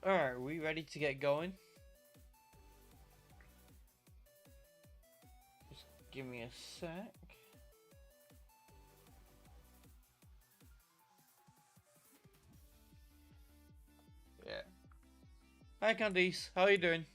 Alright, we ready to get going? Just give me a sec. Yeah. Hi Candice, how are you doing?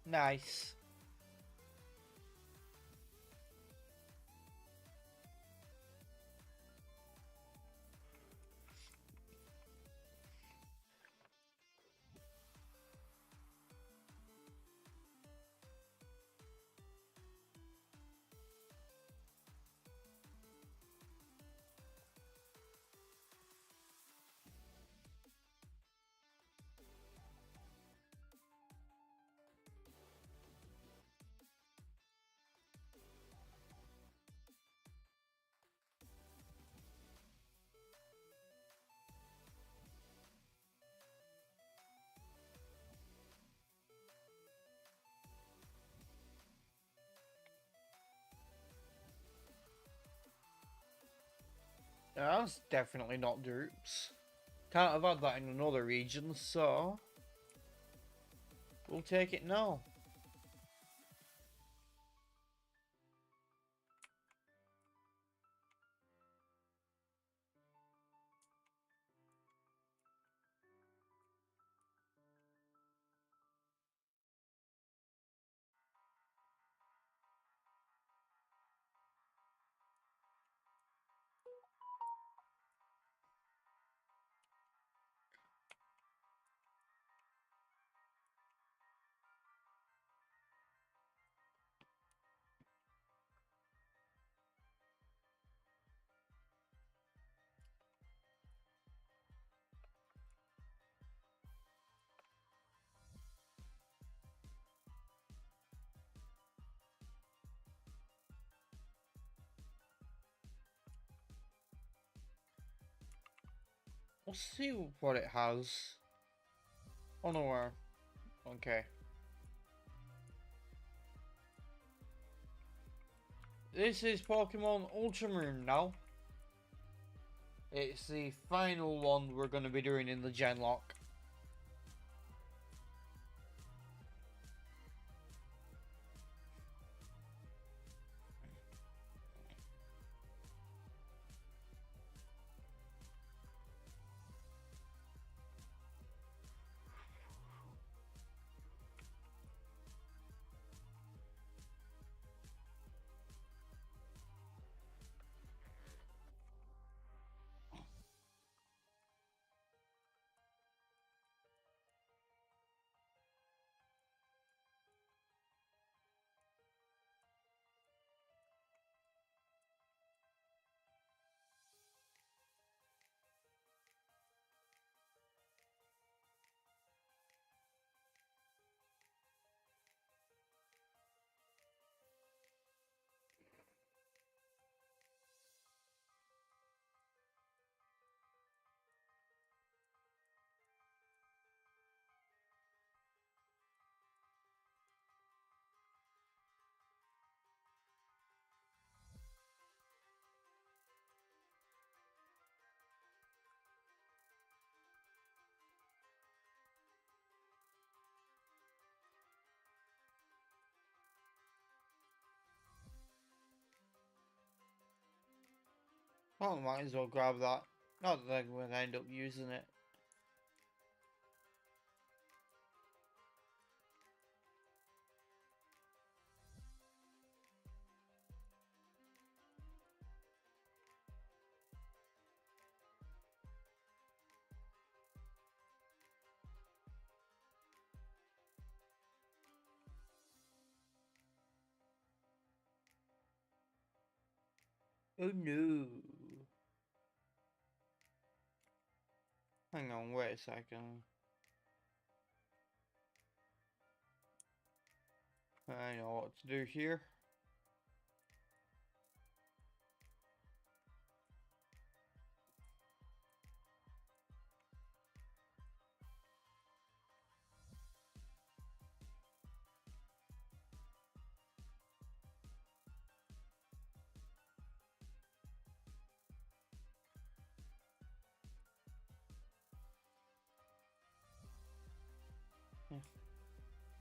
Nice. That's definitely not droops. Can't have had that in another region, so we'll take it now. We'll see what it has. Oh no, okay. This is Pokemon Ultramoon now. It's the final one we're going to be doing in the Genlocke. Well, might as well grab that. Not that I'm going to end up using it. Oh no. Hang on, wait a second. I know what to do here.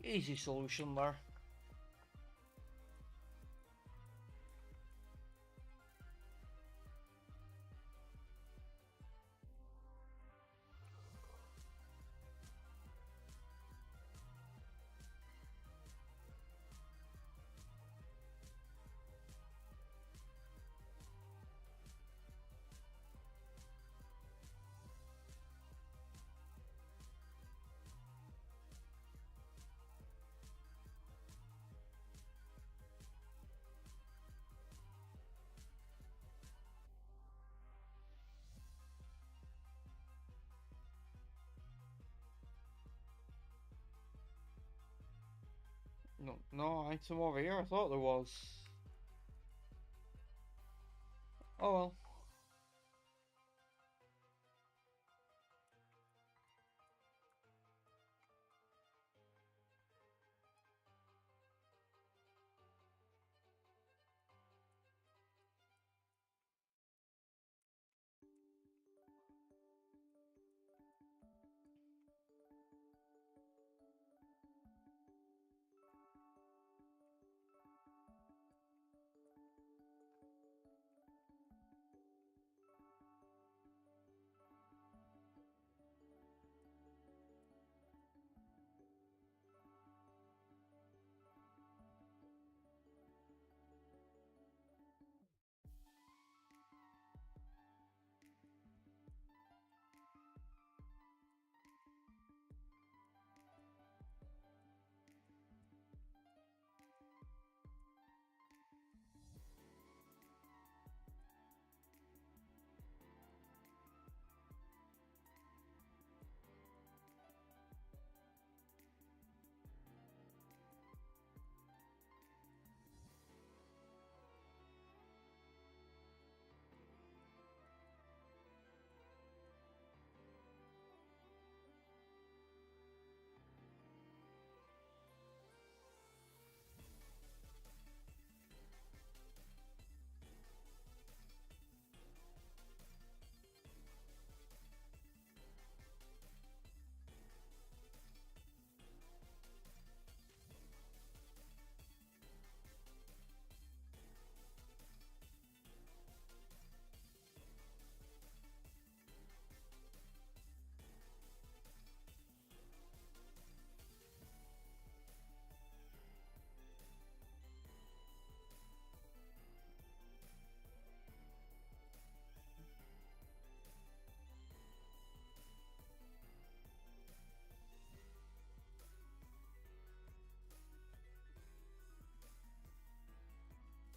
Easy solution there. No, no item over here. I thought there was. Oh well.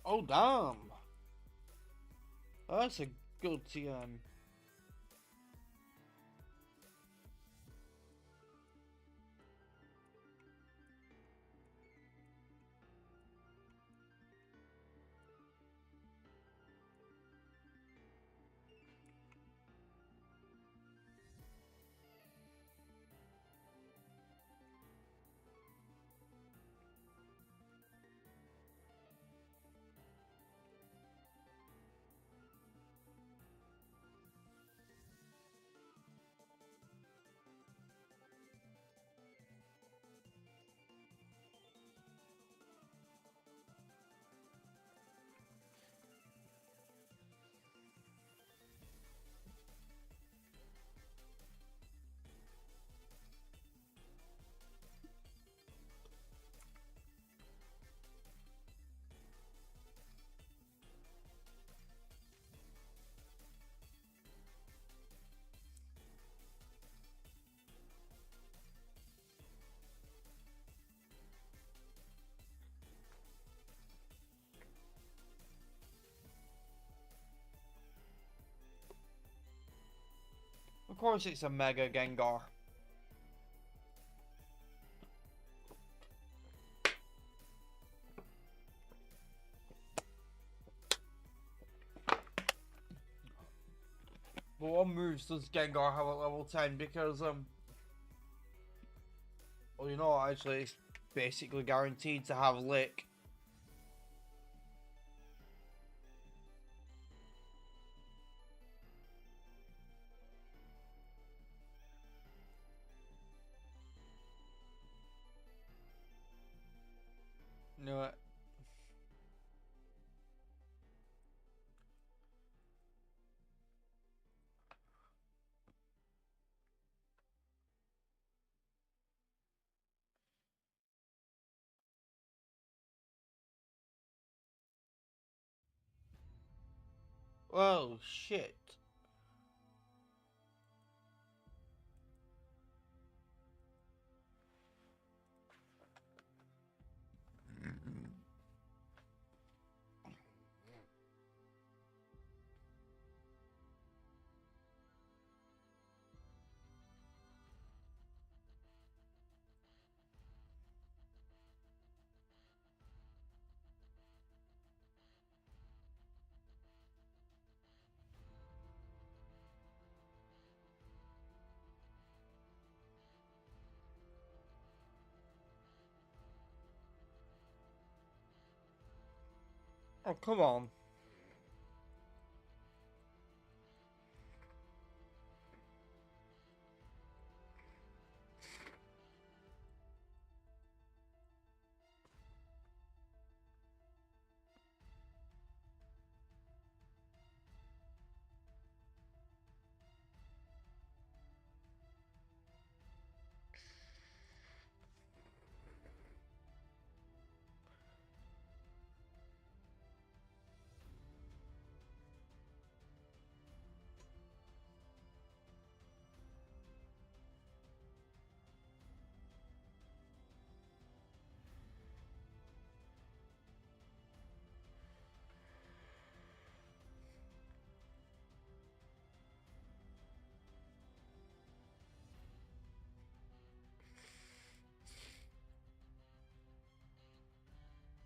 Oh damn. That's a good TM. Of course it's a Mega Gengar. But what moves does Gengar have at level 10? Because, well, you know, actually, it's basically guaranteed to have Lick. No. Oh, shit. Oh, come on.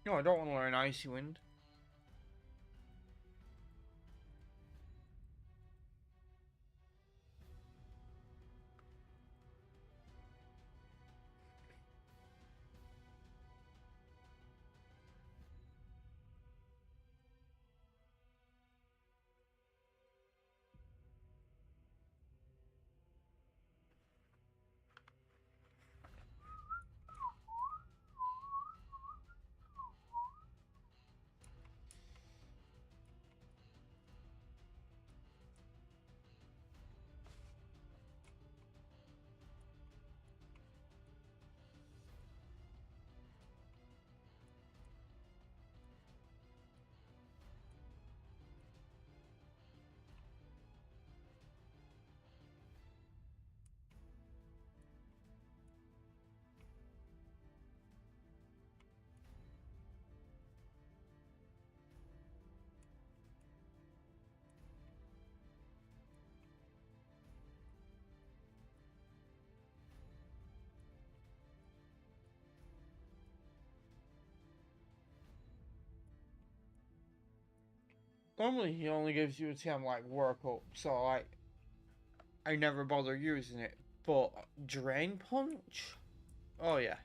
No, I don't want to learn Icy Wind. Normally, he only gives you a TM like work up, so like, I never bother using it. But Drain Punch? Oh, yeah.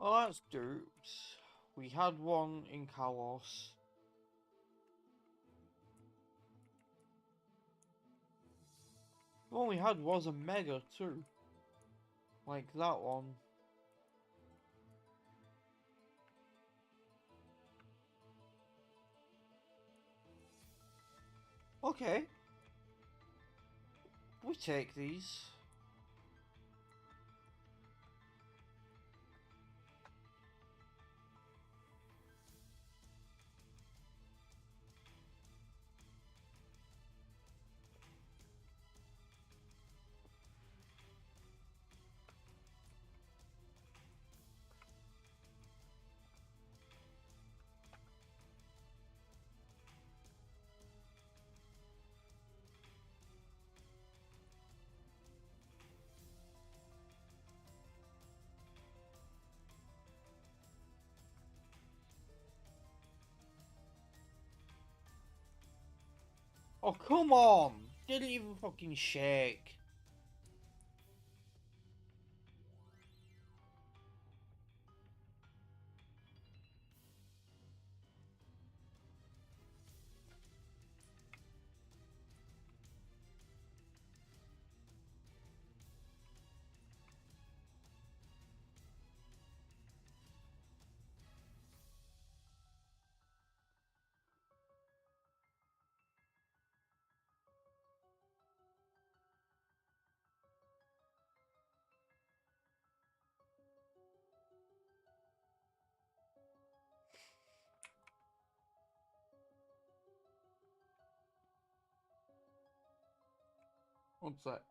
Oh, that's dupes. We had one in Kalos. The one we had was a mega too. Like that one. Okay. We take these. Oh, come on! Didn't even fucking shake. What's that?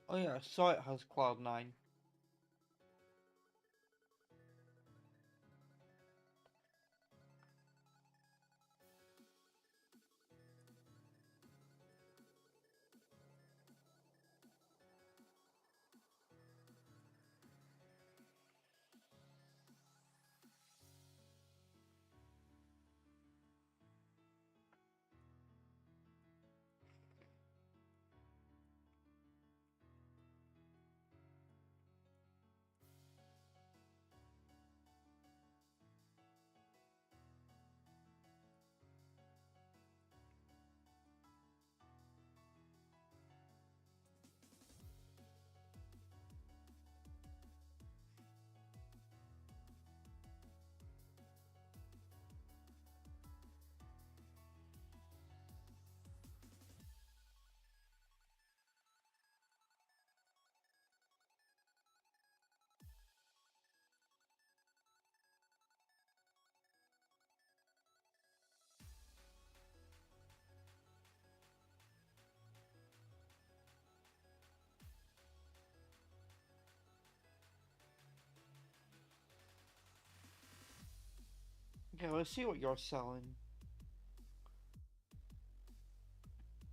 Oh yeah, I saw it has Cloud9. Okay, let's see what you're selling.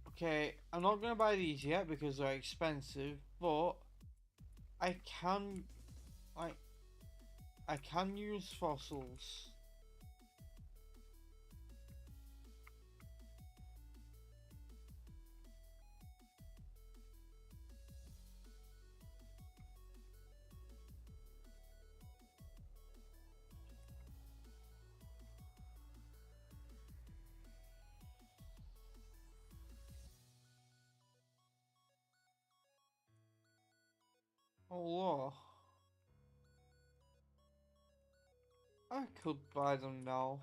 Okay, I'm not gonna buy these yet because they're expensive, but I can, I, I can use fossils. Oh, I could buy them now.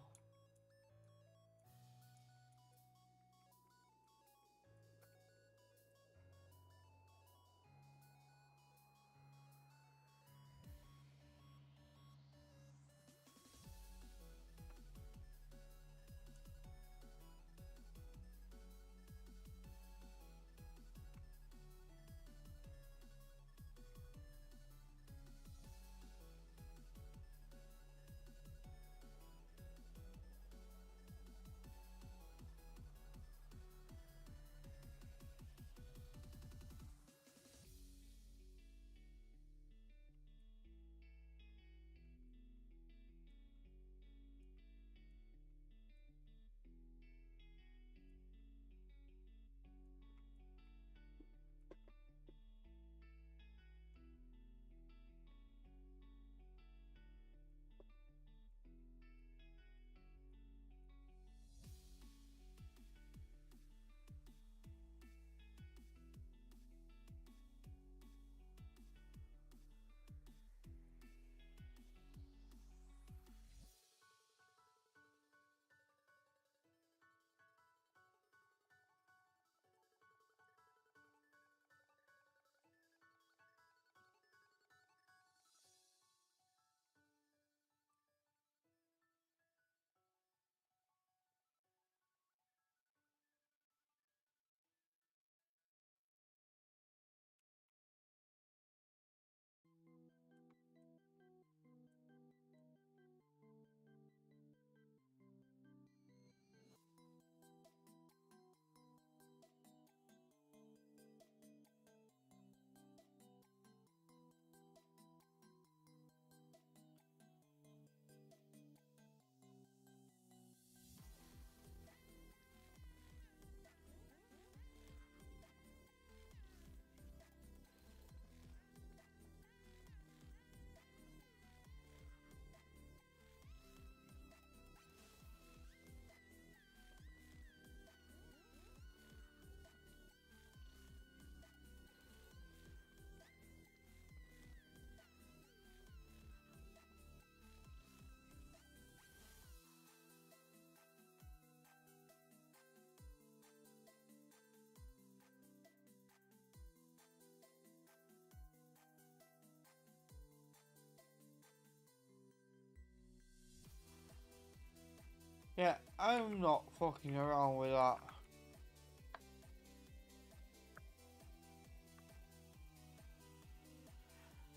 Yeah, I'm not fucking around with that.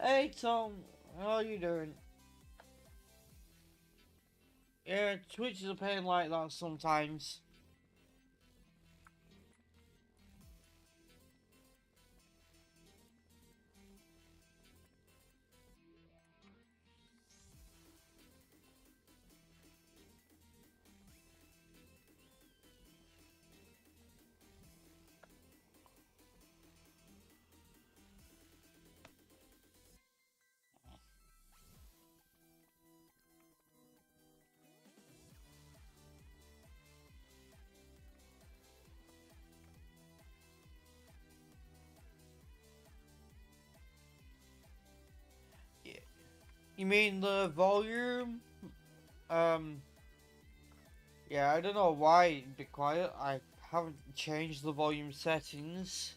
Hey Tom, how are you doing? Yeah, Twitch is a pain like that sometimes. Yeah. You mean the volume? Um, yeah, I don't know why it'd be quiet. I haven't changed the volume settings.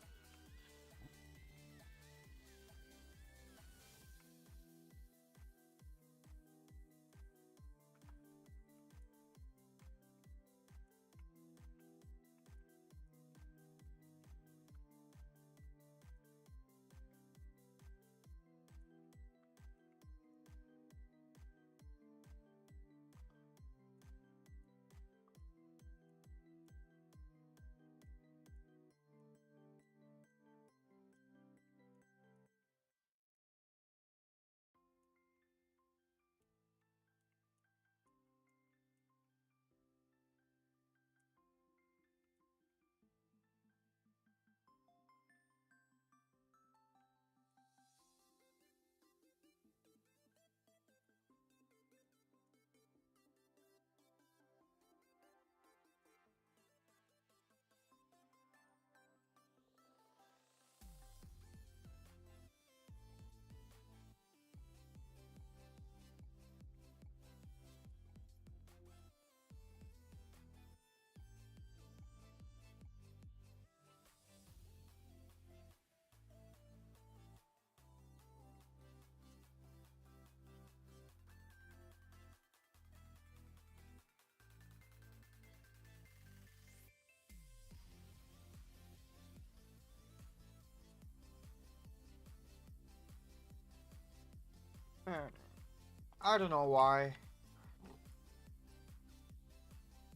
I don't know why.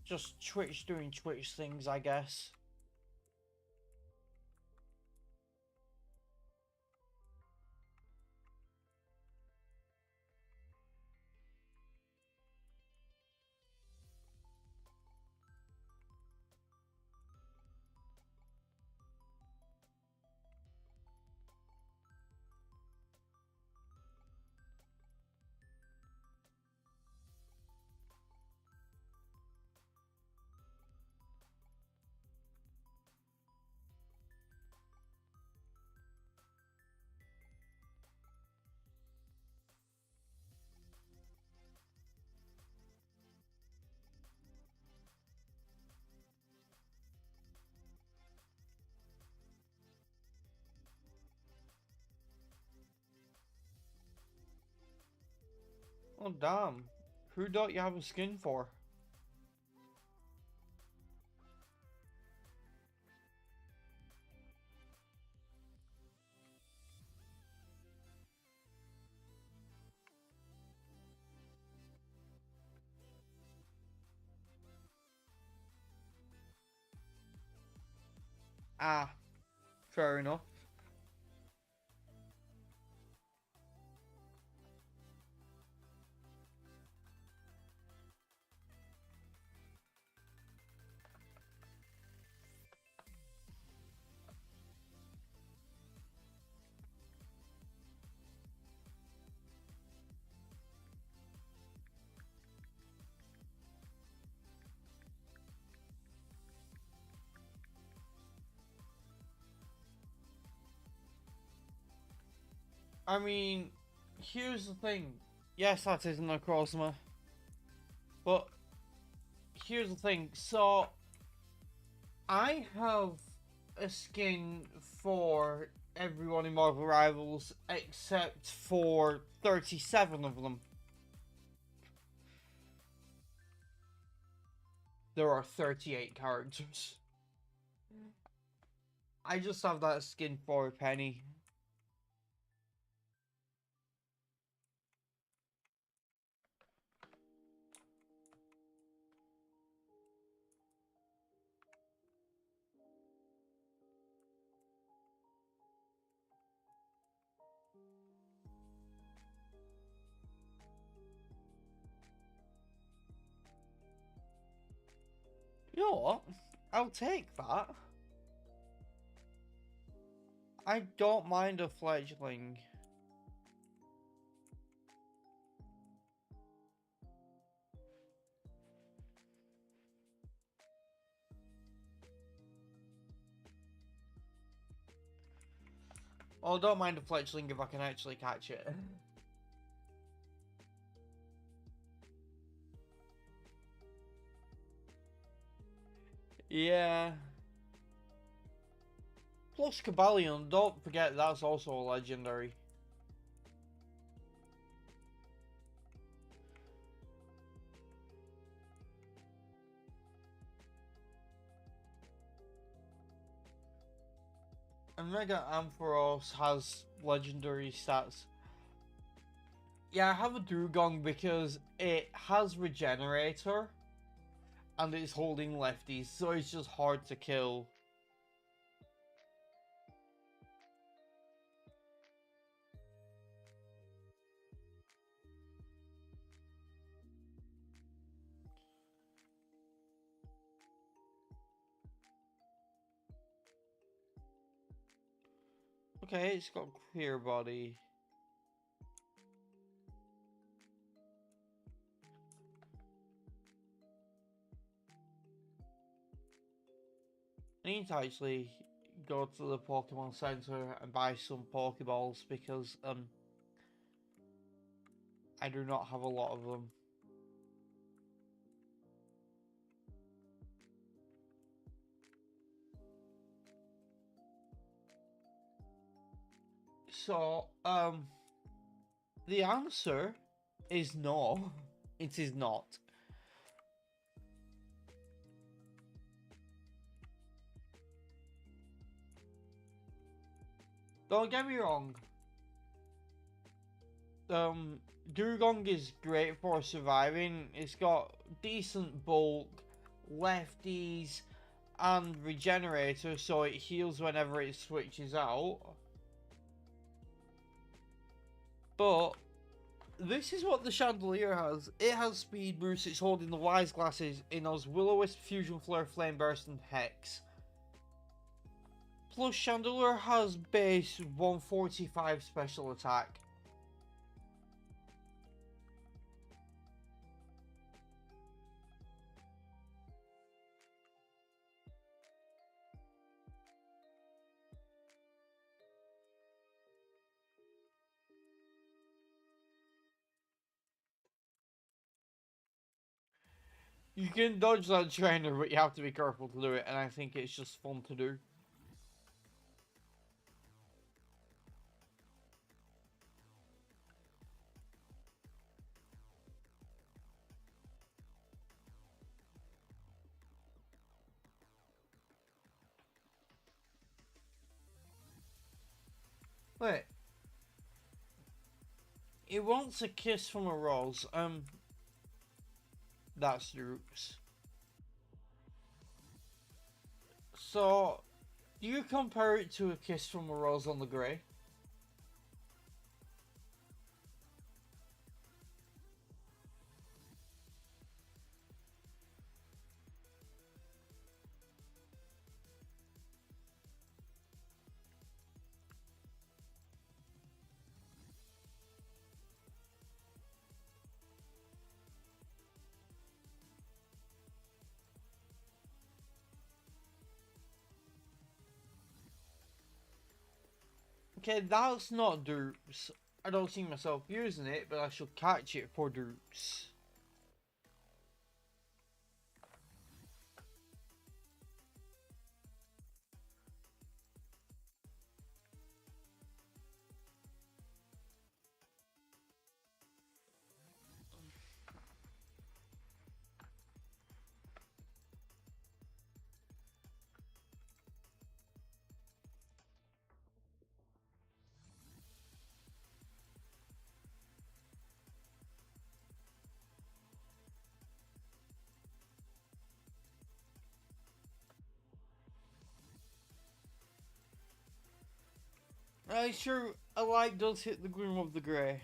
Just Twitch doing Twitch things, I guess. Oh damn. Who don't you have a skin for? Ah, fair enough. I mean, here's the thing. Yes, that is an Necrozma. But here's the thing. So, I have a skin for everyone in Marvel Rivals except for 37 of them. There are 38 characters. I just have that skin for a penny. You know what? I'll take that. I don't mind a fledgling. Well, I don't mind a fledgling if I can actually catch it. Yeah. Plus Cabalion, don't forget that's also a legendary. And Mega Ampharos has legendary stats. Yeah, I have a Dugong because it has Regenerator and it's holding lefties, so it's just hard to kill. Okay, it's got clear body. I need to actually go to the Pokemon Center and buy some Pokeballs because I do not have a lot of them. So, the answer is no. It is not. Don't get me wrong. Dugong is great for surviving. It's got decent bulk, lefties, and regenerator, so it heals whenever it switches out. But this is what the Chandelier has. It has speed boost, it's holding the Wise Glasses, it knows Will-O-Wisp, Fusion Flare, Flame Burst, and Hex. Plus Chandelier has base 145 special attack. You can dodge that trainer, but you have to be careful to do it, and I think it's just fun to do. Wait. It wants a kiss from a rose. That's Droops. So, do you compare it to a kiss from a rose on the grey? Okay, that's not Droops. I don't see myself using it, but I should catch it for Droops. Sure, a light does hit the gloom of the grey.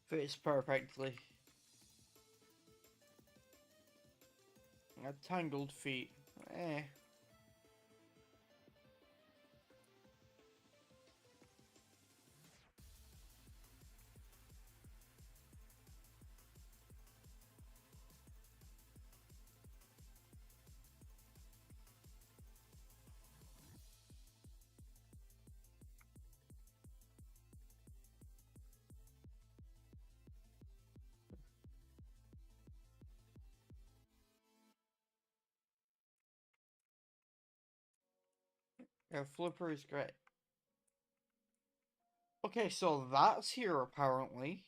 Fits perfectly. A tangled feet. Eh. Yeah, Flipper is great. Okay, so that's here apparently.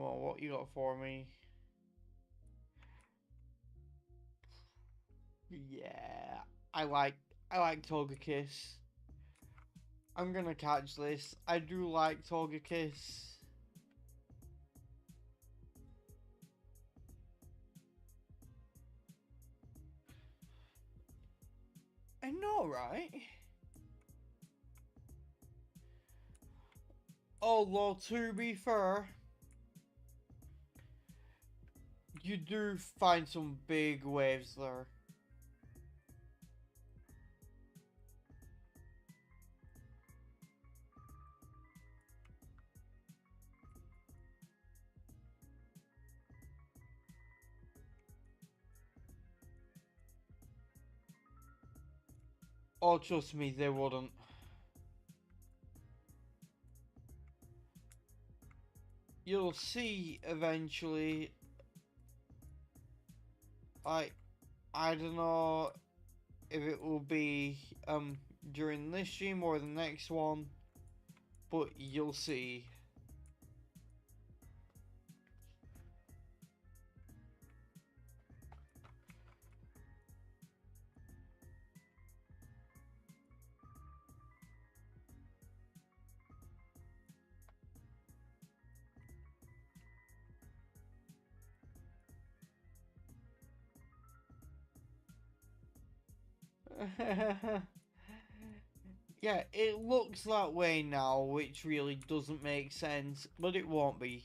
on, what you got for me? Yeah, I like Togekiss. I'm gonna catch this. I do like Togekiss. I know, right? Although, to be fair, you do find some big waves there. Oh, trust me, they wouldn't. You'll see eventually. I don't know if it will be during this stream or the next one, but you'll see. Yeah, it looks that way now, which really doesn't make sense, but it won't be.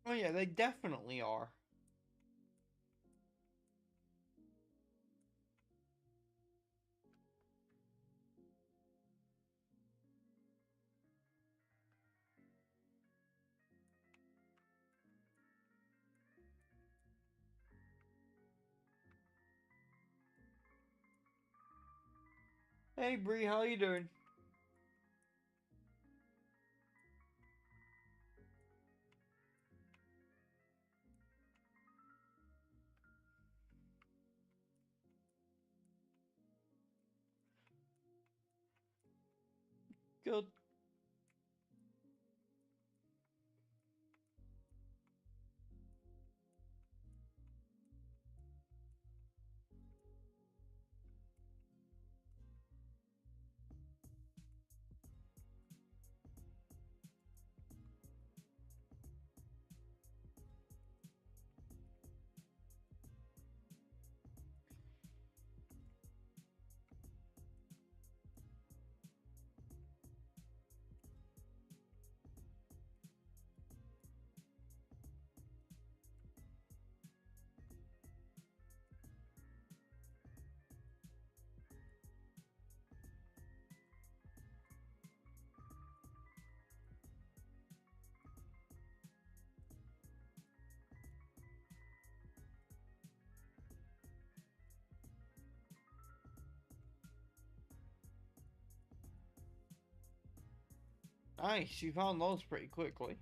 Oh yeah, they definitely are. Hey Bree, how you doing? Good. Nice, you found those pretty quickly.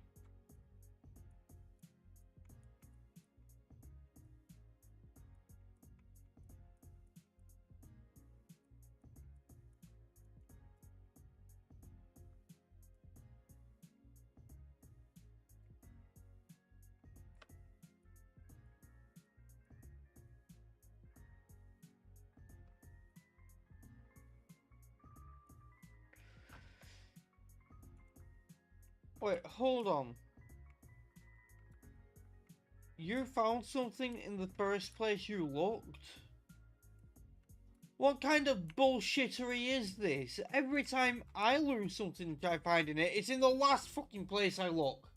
Wait, hold on. You found something in the first place you looked? What kind of bullshittery is this? Every time I lose something and try finding it, it's in the last fucking place I look.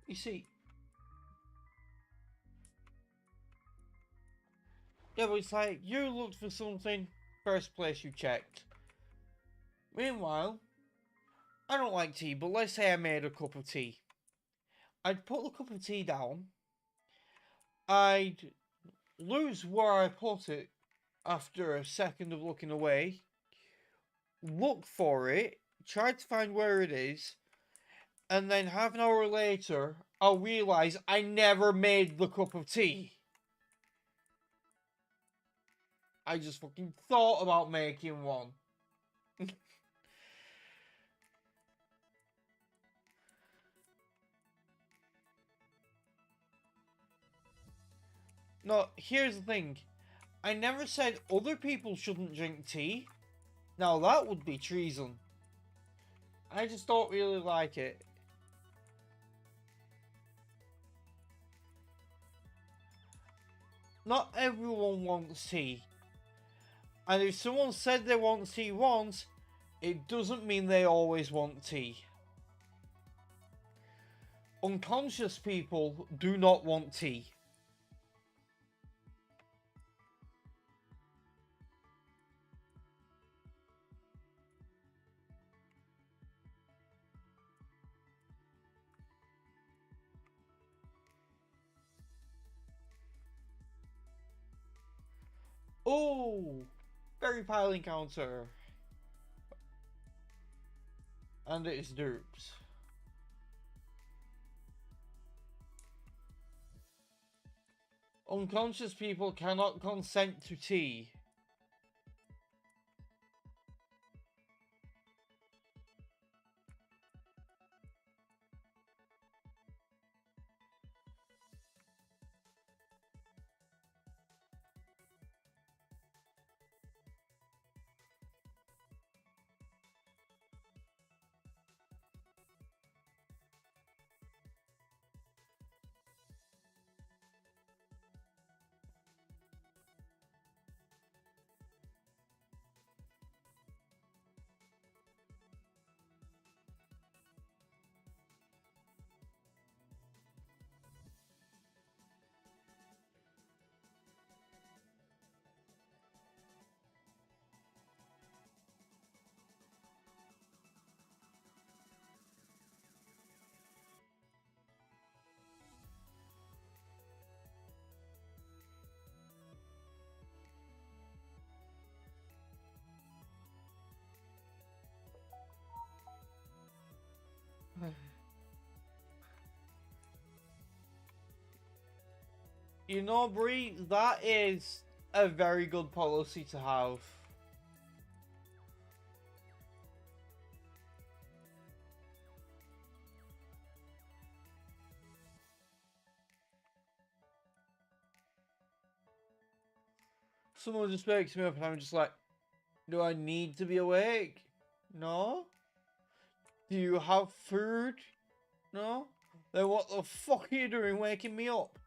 You see, yeah, but it's like, you looked for something, first place you checked. Meanwhile, I don't like tea, but let's say I made a cup of tea. I'd put the cup of tea down, I'd lose where I put it after a second of looking away, look for it, try to find where it is, and then half an hour later, I'll realise I never made the cup of tea. I just fucking thought about making one. No, here's the thing. I never said other people shouldn't drink tea. Now that would be treason. I just don't really like it. Not everyone wants tea. And if someone said they want tea once, it doesn't mean they always want tea. Unconscious people do not want tea. Oh, very pile encounter. And it is duped. Unconscious people cannot consent to tea. You know, Brie, that is a very good policy to have. Someone just wakes me up and I'm just like, do I need to be awake? No? Do you have food? No? Then what the fuck are you doing waking me up?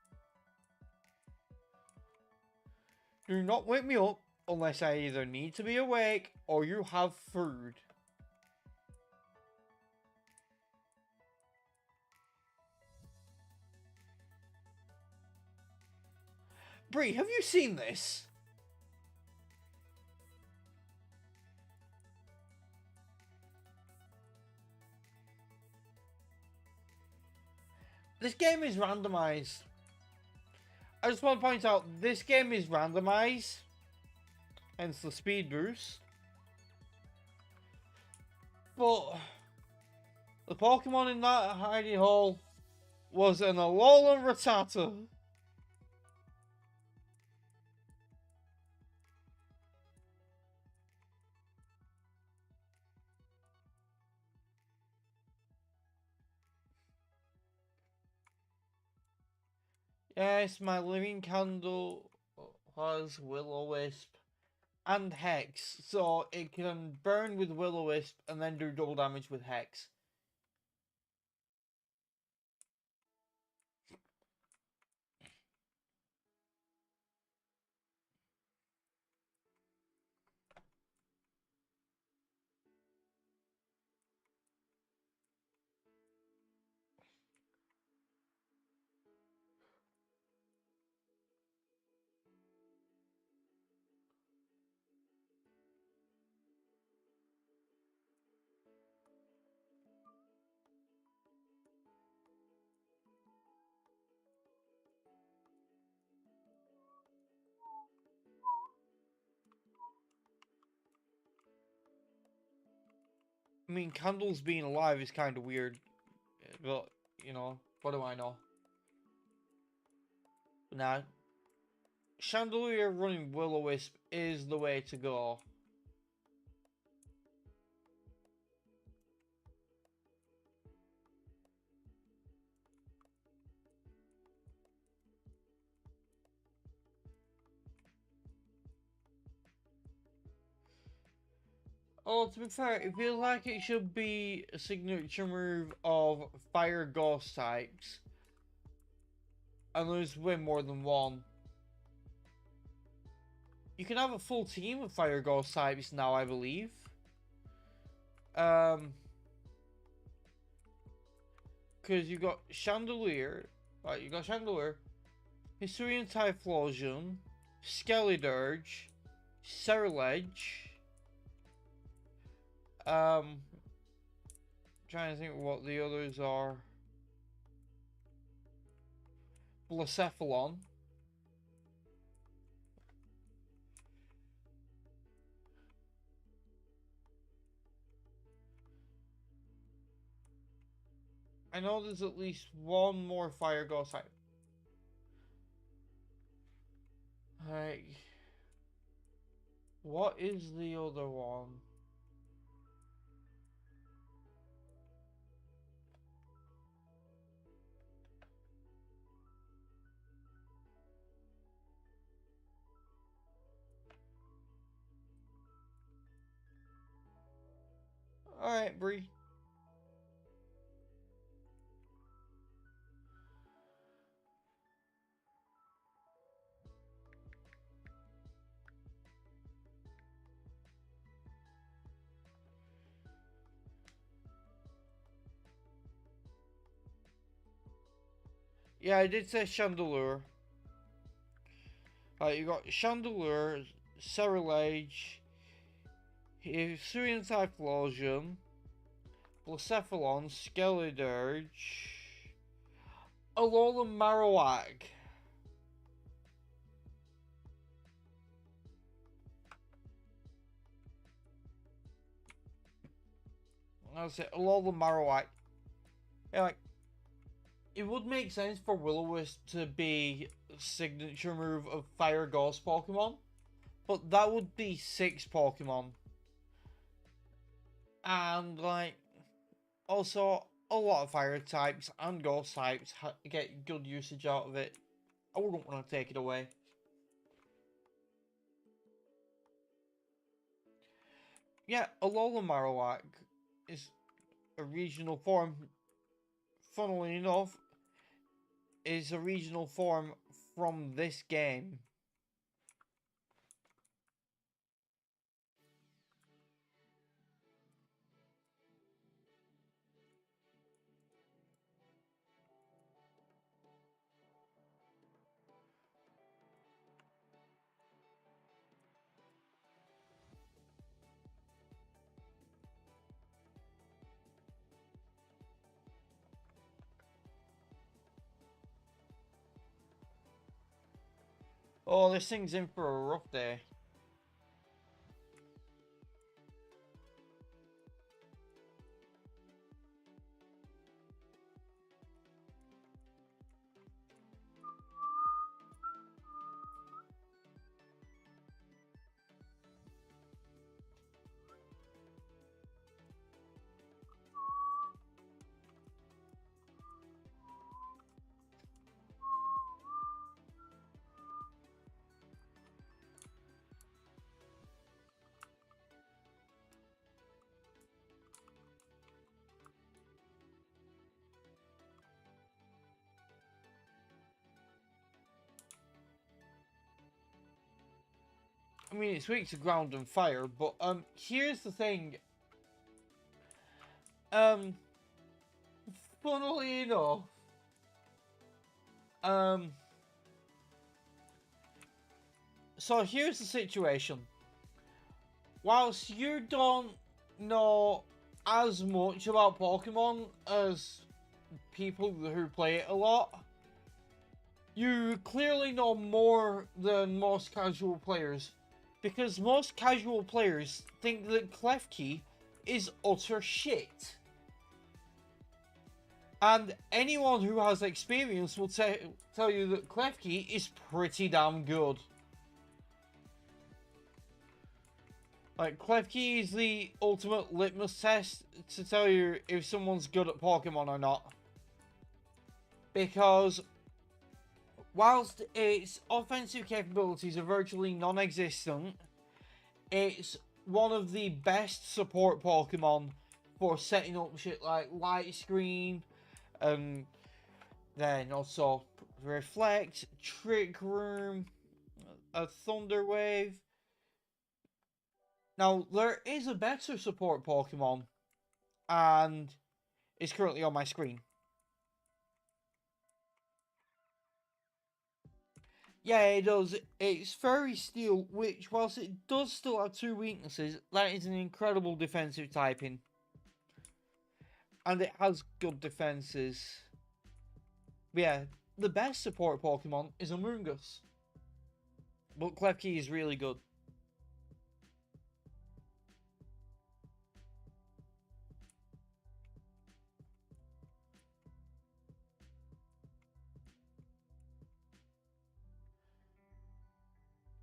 Do not wake me up unless I either need to be awake or you have food. Brie, have you seen this? This game is randomized. I just want to point out, this game is randomized. Hence the speed boost. But the Pokemon in that hidey hole was an Alolan Rattata. Yes, my living candle has Will-O-Wisp and Hex, so it can burn with Will-O-Wisp and then do double damage with Hex. I mean, candles being alive is kind of weird, but, you know, what do I know? Nah, Chandelier running Will-O-Wisp is the way to go. Oh, to be fair, it feels like it should be a signature move of fire ghost types. And there's way more than one. You can have a full team of fire ghost types now, I believe. Because you got Chandelier. Right, you got Chandelier. Hisuian Typhlosion. Skellydirge. Cerulege. Trying to think what the others are. Blacephalon. I know there's at least one more fire ghost type. Like, what is the other one? Alright, Bree. Yeah, I did say Chandelure. You got Chandelure, Cerulege, Hisuian Typhlosion, Blacephalon, Skellydirge, Alola Marowak. That's it, Alola Marowak. Yeah, like, it would make sense for Will-O-Wisp to be a signature move of Fire Ghost Pokemon, but that would be 6 Pokemon. And, like, also, a lot of Fire types and Ghost types get good usage out of it. I wouldn't want to take it away. Yeah, Alola Marowak is a regional form. Funnily enough, is a regional form from this game. Oh, this thing's in for a rough day. I mean, it's weak to ground and fire, but here's the thing. Um, funnily enough, so here's the situation. Whilst you don't know as much about Pokemon as people who play it a lot, you clearly know more than most casual players. Because most casual players think that Klefki is utter shit. And anyone who has experience will tell you that Klefki is pretty damn good. Like, Klefki is the ultimate litmus test to tell you if someone's good at Pokemon or not. Because whilst its offensive capabilities are virtually non-existent, it's one of the best support Pokemon for setting up shit like Light Screen, and then also Reflect, Trick Room, a Thunder Wave. Now, there is a better support Pokemon, and it's currently on my screen. Yeah, it does. It's Fairy Steel, which, whilst it does still have two weaknesses, that is an incredible defensive typing. And it has good defenses. But yeah, the best support Pokemon is Amoonguss. But Klefki is really good.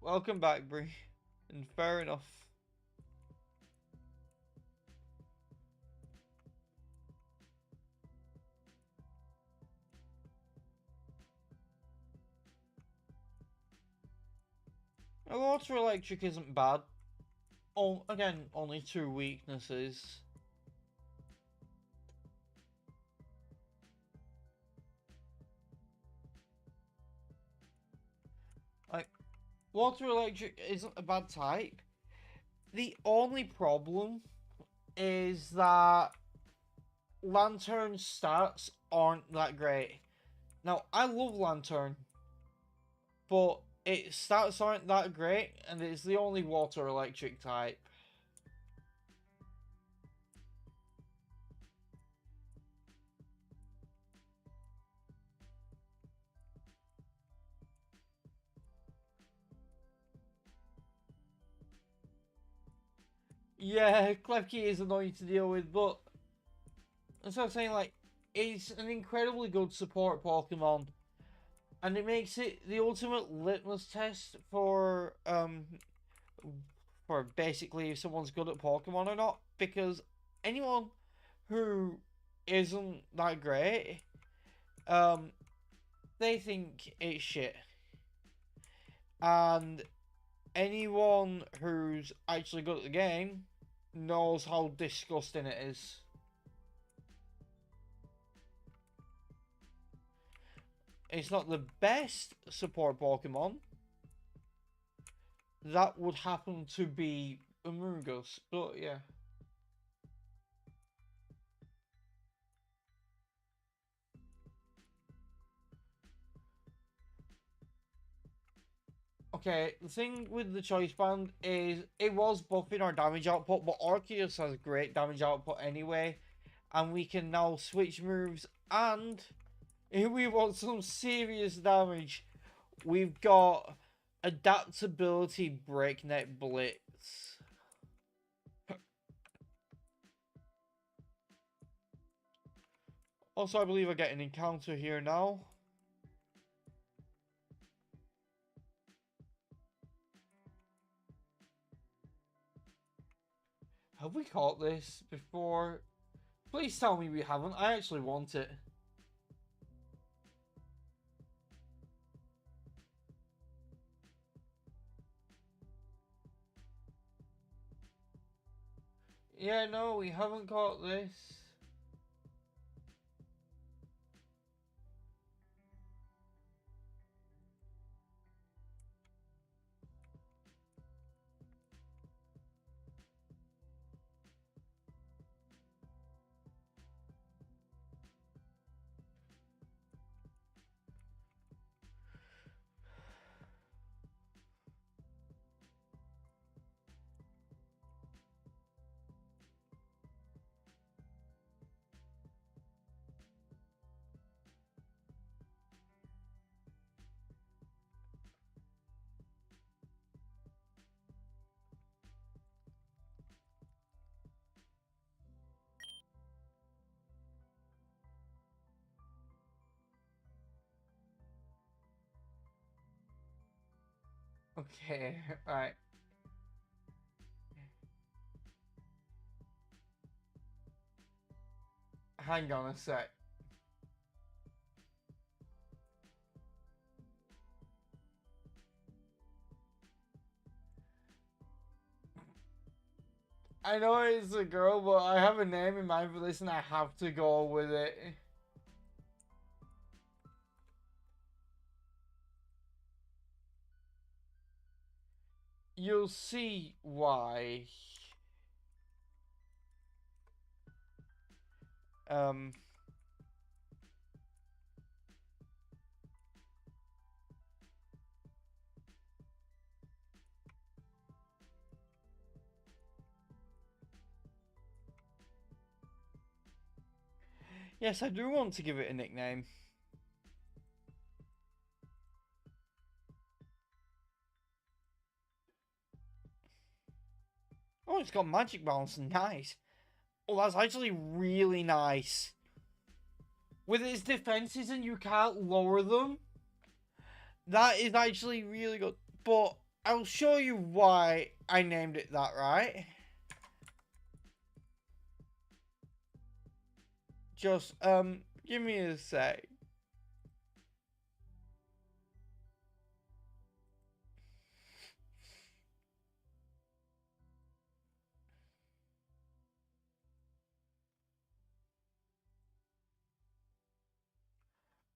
Welcome back, Bree. And fair enough. Water Electric isn't bad. Oh, again, only two weaknesses. Like, Water Electric isn't a bad type. The only problem is that Lantern's stats aren't that great. Now, I love Lantern, but its stats aren't that great, and it's the only Water Electric type. Yeah, Klefki is annoying to deal with, but that's what I'm saying, like, it's an incredibly good support Pokemon, and it makes it the ultimate litmus test for basically if someone's good at Pokemon or not, because anyone who isn't that great, they think it's shit. And anyone who's actually good at the game knows how disgusting it is. It's not the best support Pokemon. That would happen to be Amoonguss, but yeah. Okay, the thing with the Choice Band is it was buffing our damage output, but Arceus has great damage output anyway, and we can now switch moves, and if we want some serious damage, we've got Adaptability Breakneck Blitz. Also, I believe I get an encounter here now. Have we caught this before? Please tell me we haven't. I actually want it. Yeah, no, we haven't caught this. Okay, right. Hang on a sec. I know it's a girl, but I have a name in mind for this and I have to go with it. You'll see why. Um... Yes, I do want to give it a nickname. Oh, it's got magic bounce. Nice. Oh, that's actually really nice. With its defenses and you can't lower them, that is actually really good. But I'll show you why I named it that, right? Just, give me a sec.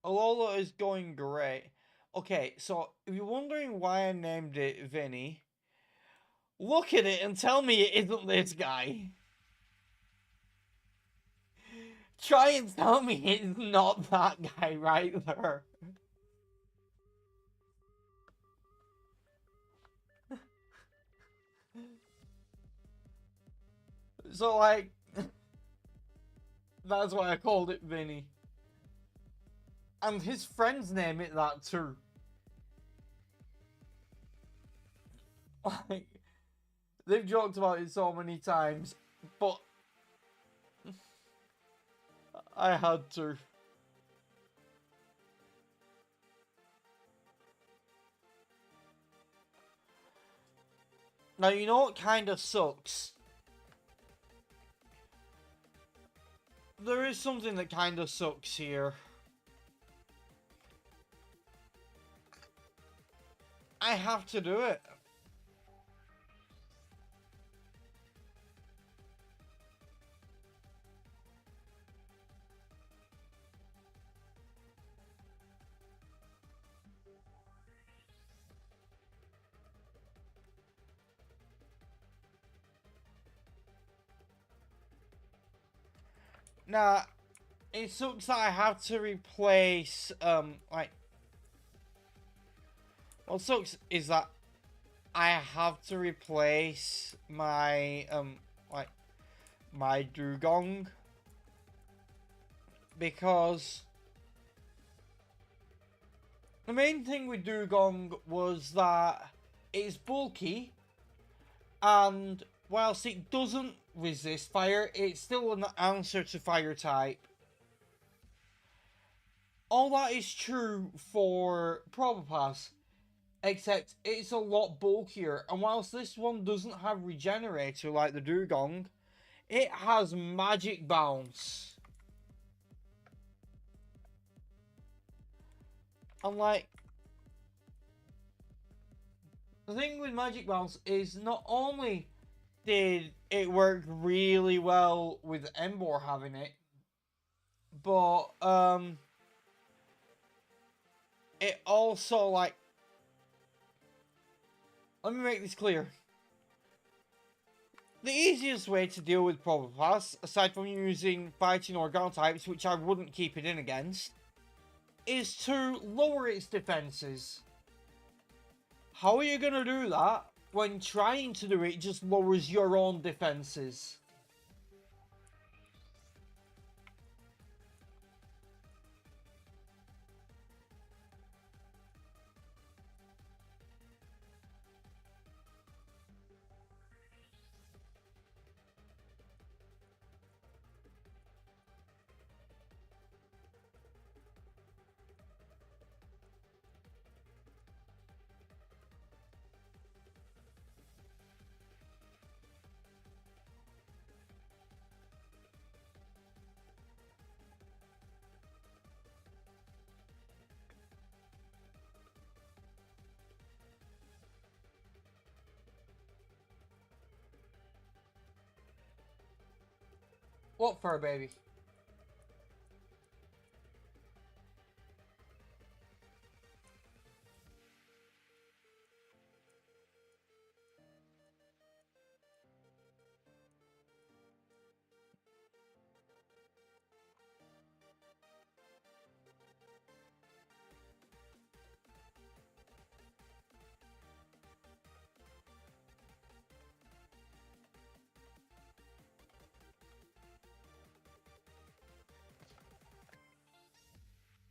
Alola is going great. Okay, so if you're wondering why I named it Vinny, look at it and tell me it isn't this guy. Try and tell me it's not that guy right there. So, like, that's why I called it Vinny. And his friends name it that too. Like, they've joked about it so many times, but I had to. Now, you know what kind of sucks? There is something that kind of sucks here. I have to do it. Now, it sucks that I have to replace, like... What sucks is that I have to replace my, like, my dugong. Because the main thing with dugong was that it's bulky, and whilst it doesn't resist fire, it's still an answer to fire type. All that is true for Probopass, except it's a lot bulkier, and whilst this one doesn't have Regenerator like the dugong, it has magic bounce. And like, the thing with magic bounce is not only did it work really well with Embor having it, but it also, like, let me make this clear. The easiest way to deal with Probopass, aside from using fighting or ground types, which I wouldn't keep it in against, is to lower its defenses. How are you going to do that when trying to do it just lowers your own defenses? What fur baby?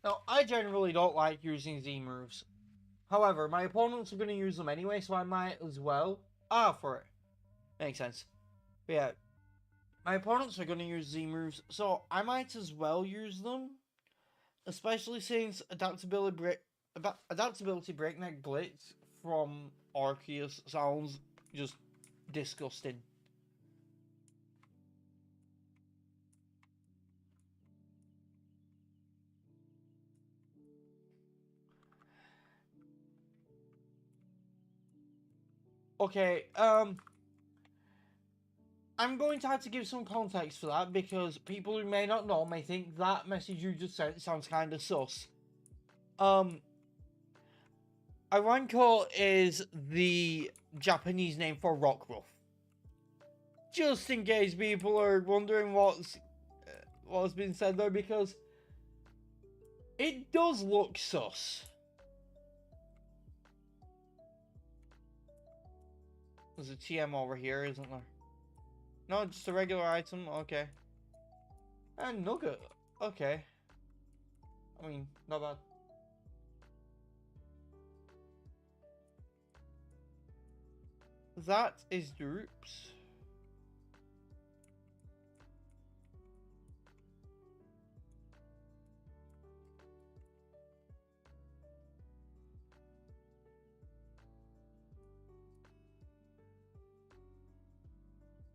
Now, I generally don't like using Z moves. However, my opponents are going to use them anyway, so I might as well. For it. Makes sense. But yeah, my opponents are going to use Z moves, so I might as well use them. Especially since adaptability breakneck blitz from Arceus sounds just disgusting. Okay, I'm going to have to give some context for that because people who may not know may think that message you just sent sounds kind of sus. Iranko is the Japanese name for Rockruff. Just in case people are wondering what's been said there, because it does look sus. There's a TM over here, isn't there? No, just a regular item. Okay. And Nugget. Okay. I mean, not bad. That is Droops.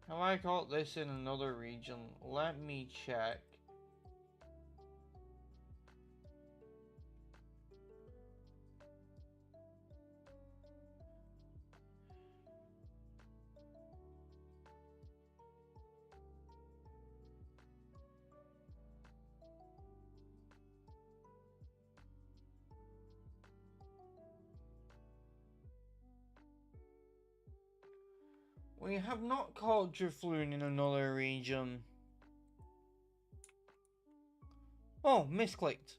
Have I caught this in another region? Let me check. We have not caught Drifloon in another region. Oh, misclicked.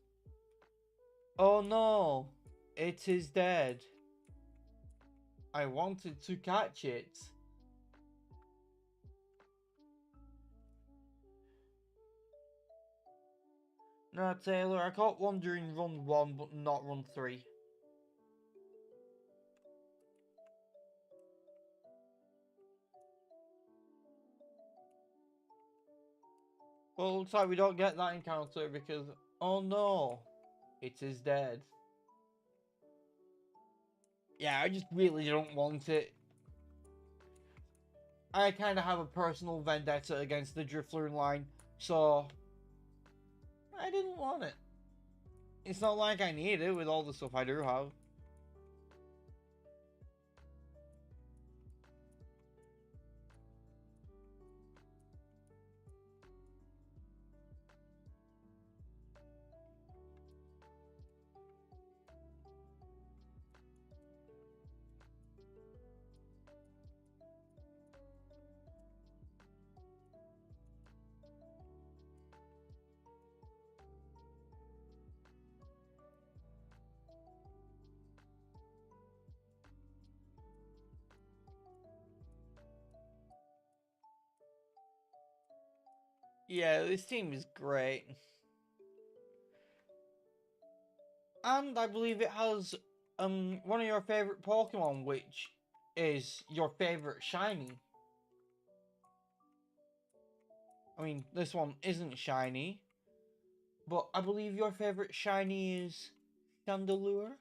Oh no, it is dead. I wanted to catch it. No, Taylor, I caught one during run 1, but not run 3. Well, looks like we don't get that encounter because, oh no, it is dead. Yeah, I just really don't want it. I kind of have a personal vendetta against the Drifloon line, so I didn't want it. It's not like I need it with all the stuff I do have. Yeah, this team is great. And I believe it has one of your favorite Pokemon, which is your favorite shiny. I mean, this one isn't shiny, but I believe your favorite shiny is Chandelure.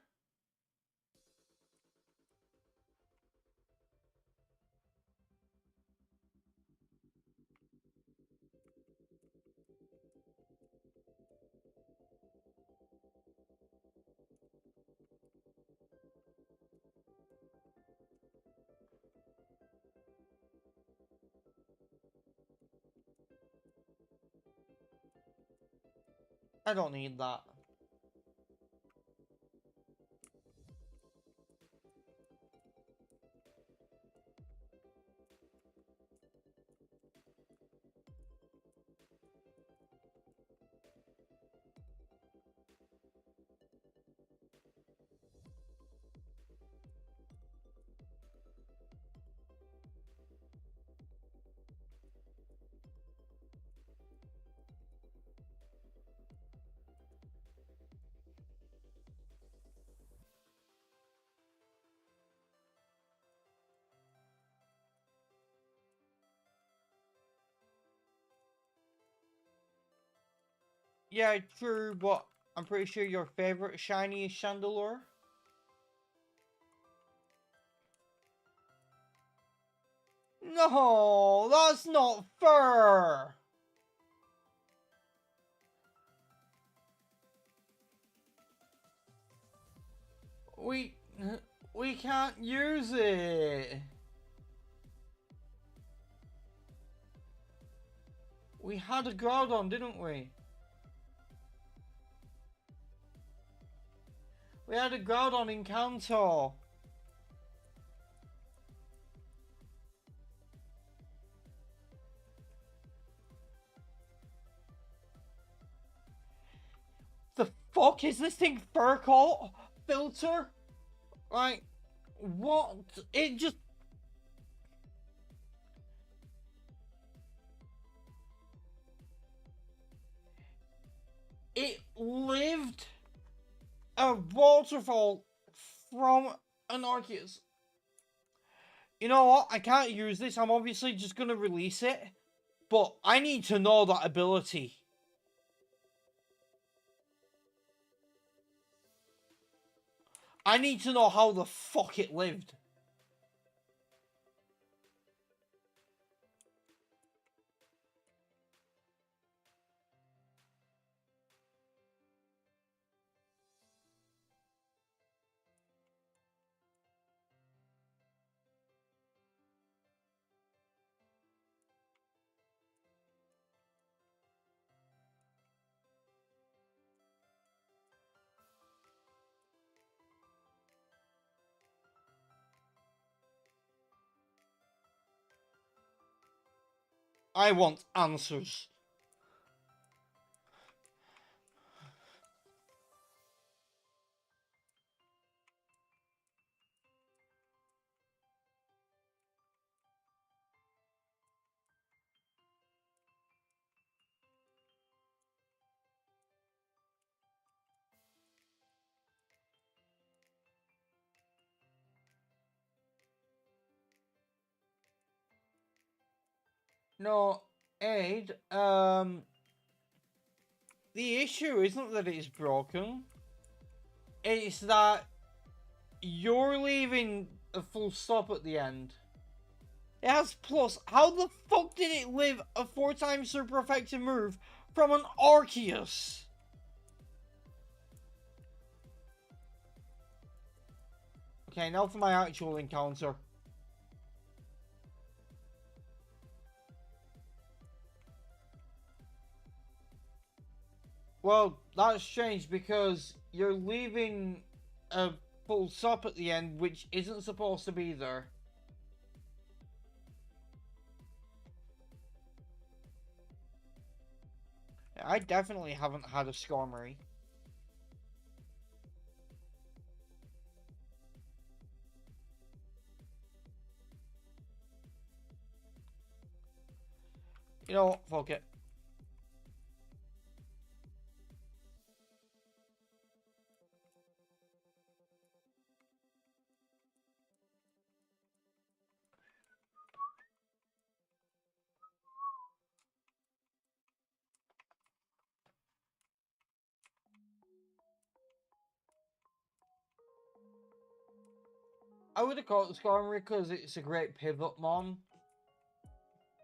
I don't need that. Yeah, true, but I'm pretty sure your favorite shiny is Chandelure. No, that's not fair. We we can't use it. We had a Groudon, didn't we? We had a Groudon in Kanto. The fuck is this thing? Fur coat? Filter? Like, what? It just... It lived a waterfall from an Arceus. You know what? I can't use this. I'm obviously just gonna release it. But I need to know that ability. I need to know how the fuck it lived. I want answers. No, Aid, the issue isn't that it's broken. It's that you're leaving a full stop at the end. It has plus. How the fuck did it live a 4x super effective move from an Arceus? Okay, now for my actual encounter. Well, that's strange because you're leaving a full stop at the end, which isn't supposed to be there. I definitely haven't had a Skarmory. You know what? Fuck it. I would have called it Skarmory because it's a great pivot mon.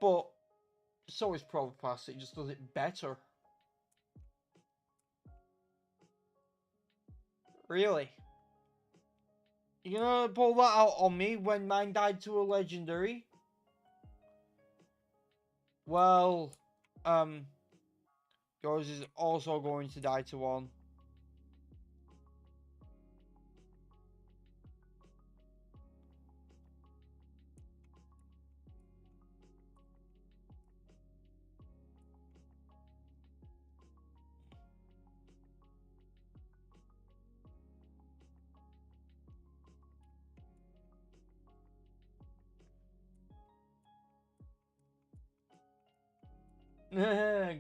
But so is Probopass, it just does it better. Really? You gonna pull that out on me when mine died to a legendary? Well, Yours is also going to die to 1.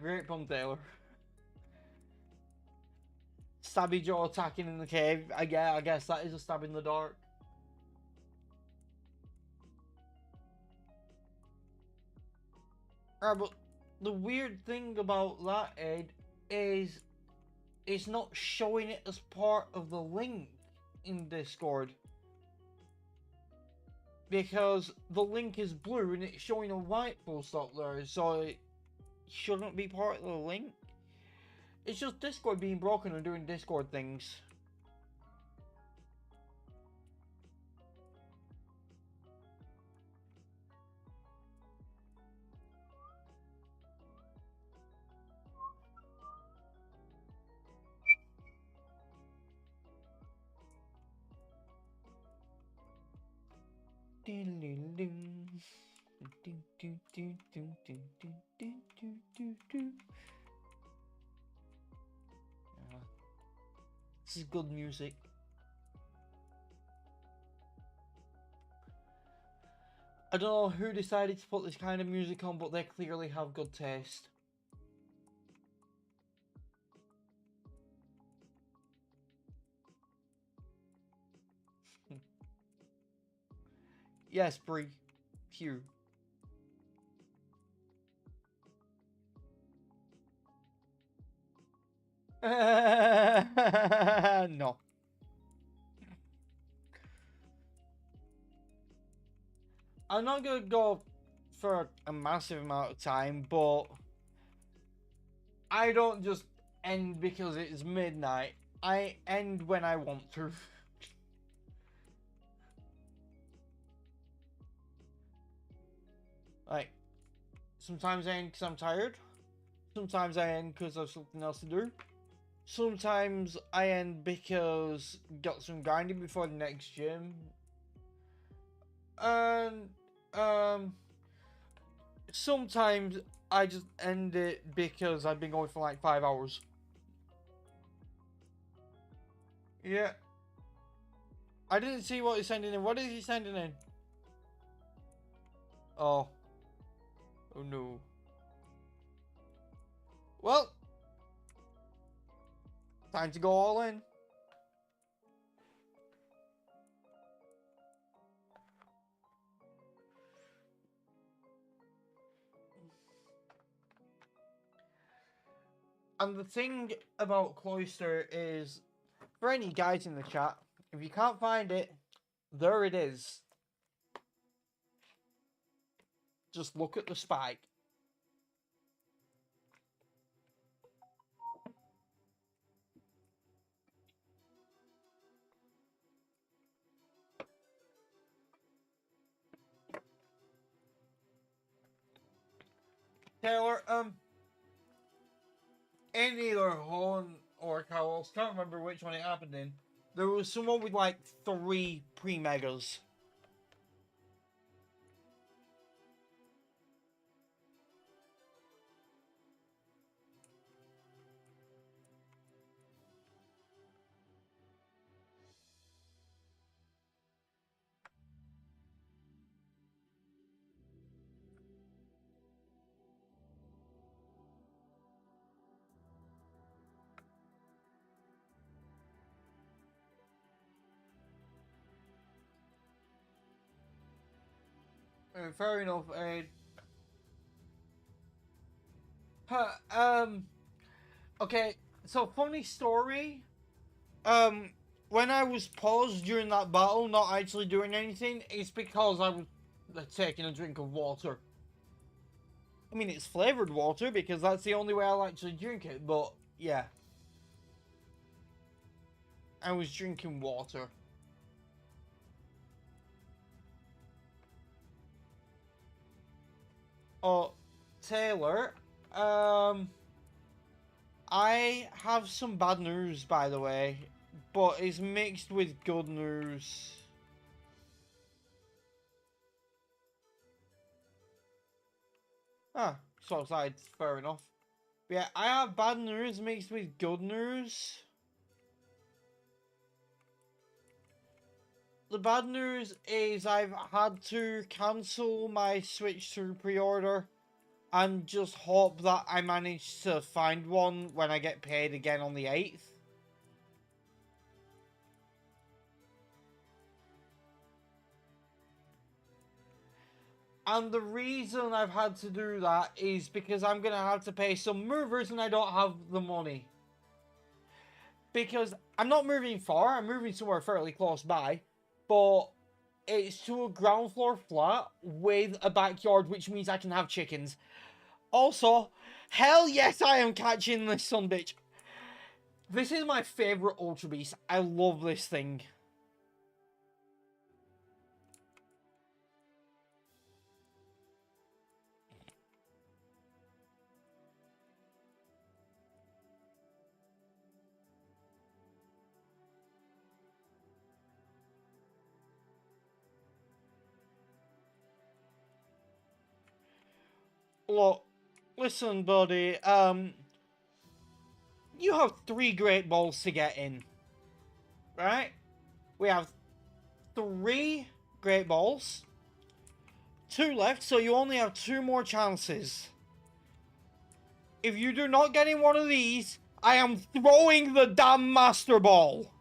Great pun, Taylor. Stabby Joe attacking in the cave. I guess that is a stab in the dark. Alright, but the weird thing about that, Ed, is it's not showing it as part of the link in Discord. Because the link is blue and it's showing a white full stop there, so it shouldn't be part of the link. It's just Discord being broken and doing Discord things. This is good music. I don't know who decided to put this kind of music on, but they clearly have good taste. Yes, Bree. Hugh. No. I'm not gonna go for a massive amount of time, but I don't just end because it's midnight. I end when I want to. Like, sometimes I end because I'm tired. Sometimes I end because I've something else to do. Sometimes I end because got some grinding before the next gym. And sometimes I just end it because I've been going for like 5 hours. Yeah. I didn't see what he's sending in. What is he sending in? Oh. Oh no. Well. Time to go all in. And the thing about Cloister is, for any guys in the chat, if you can't find it, there it is. Just look at the spike. Taylor, in either Horn or Carlos, can't remember which one it happened in, there was someone with like 3 pre-megas. Fair enough, Ed. Okay, so funny story. When I was paused during that battle, not actually doing anything, it's because I was taking a drink of water. I mean, it's flavored water because that's the only way I'll actually drink it, but yeah. I was drinking water. Oh, Taylor, I have some bad news, by the way, but it's mixed with good news. Ah, so outside, fair enough. But yeah, I have bad news mixed with good news. The bad news is I've had to cancel my Switch 2 pre-order and just hope that I manage to find one when I get paid again on the 8th. And the reason I've had to do that is because I'm going to have to pay some movers and I don't have the money. Because I'm not moving far, I'm moving somewhere fairly close by, but it's to a ground floor flat with a backyard, which means I can have chickens. Also, hell yes, I am catching this sumbitch. This is my favourite Ultra Beast. I love this thing. Look, listen, buddy, you have 3 great balls to get in, right? We have 3 great balls, 2 left, so you only have 2 more chances. If you do not get in one of these, I am throwing the damn Master Ball.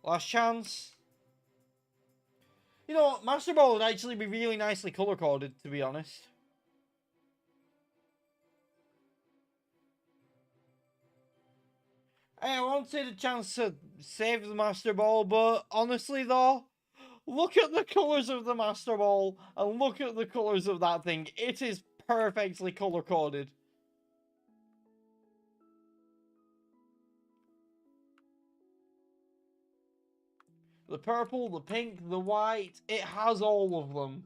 Last chance. You know what, Master Ball would actually be really nicely color-coded, to be honest. Hey, I wanted a chance to save the Master Ball, but honestly though, look at the colours of the Master Ball, and look at the colours of that thing. It is perfectly colour-coded. The purple, the pink, the white, it has all of them.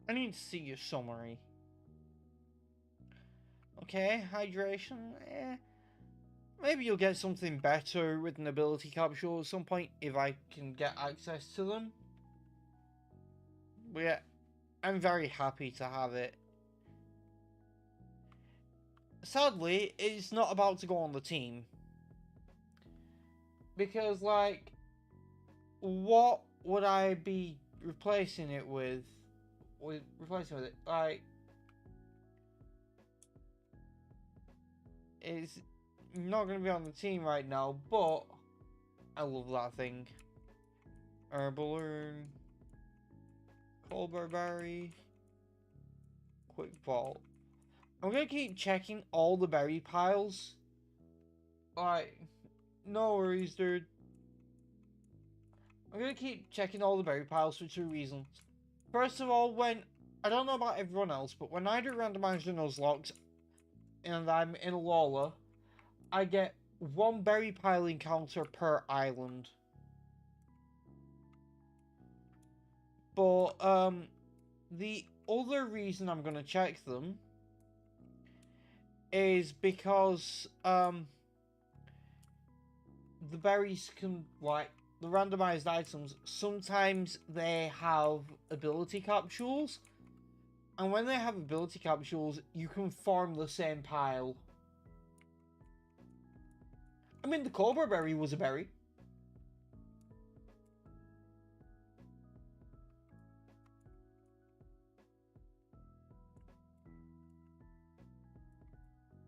I need to see your summary. Okay, hydration, maybe you'll get something better with an ability capsule at some point if I can get access to them. But yeah, I'm very happy to have it. Sadly, it's not about to go on the team. Because, like, what would I be replacing it with? Replacing with it? Like, it's not going to be on the team right now, but I love that thing. Herbalurn, Colbur Berry, Quick Ball. I'm going to keep checking all the berry piles. Like, no worries, dude. I'm going to keep checking all the berry piles for 2 reasons. First of all, I don't know about everyone else, but when I do randomized Nuzlocke and I'm in Lola, I get 1 berry pile encounter per island. But, the other reason I'm going to check them is because, the berries can, like, the randomized items, sometimes they have ability capsules. And when they have ability capsules, you can farm the same pile. I mean, the Cobra Berry was a berry.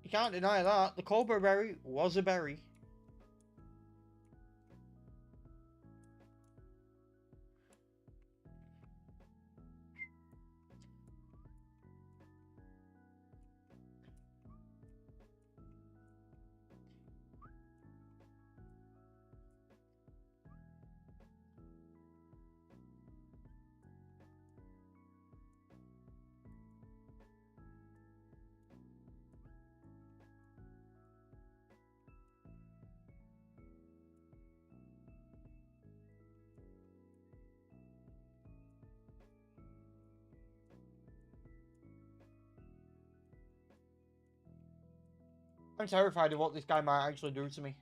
You can't deny that. The Cobra Berry was a berry. I'm terrified of what this guy might actually do to me.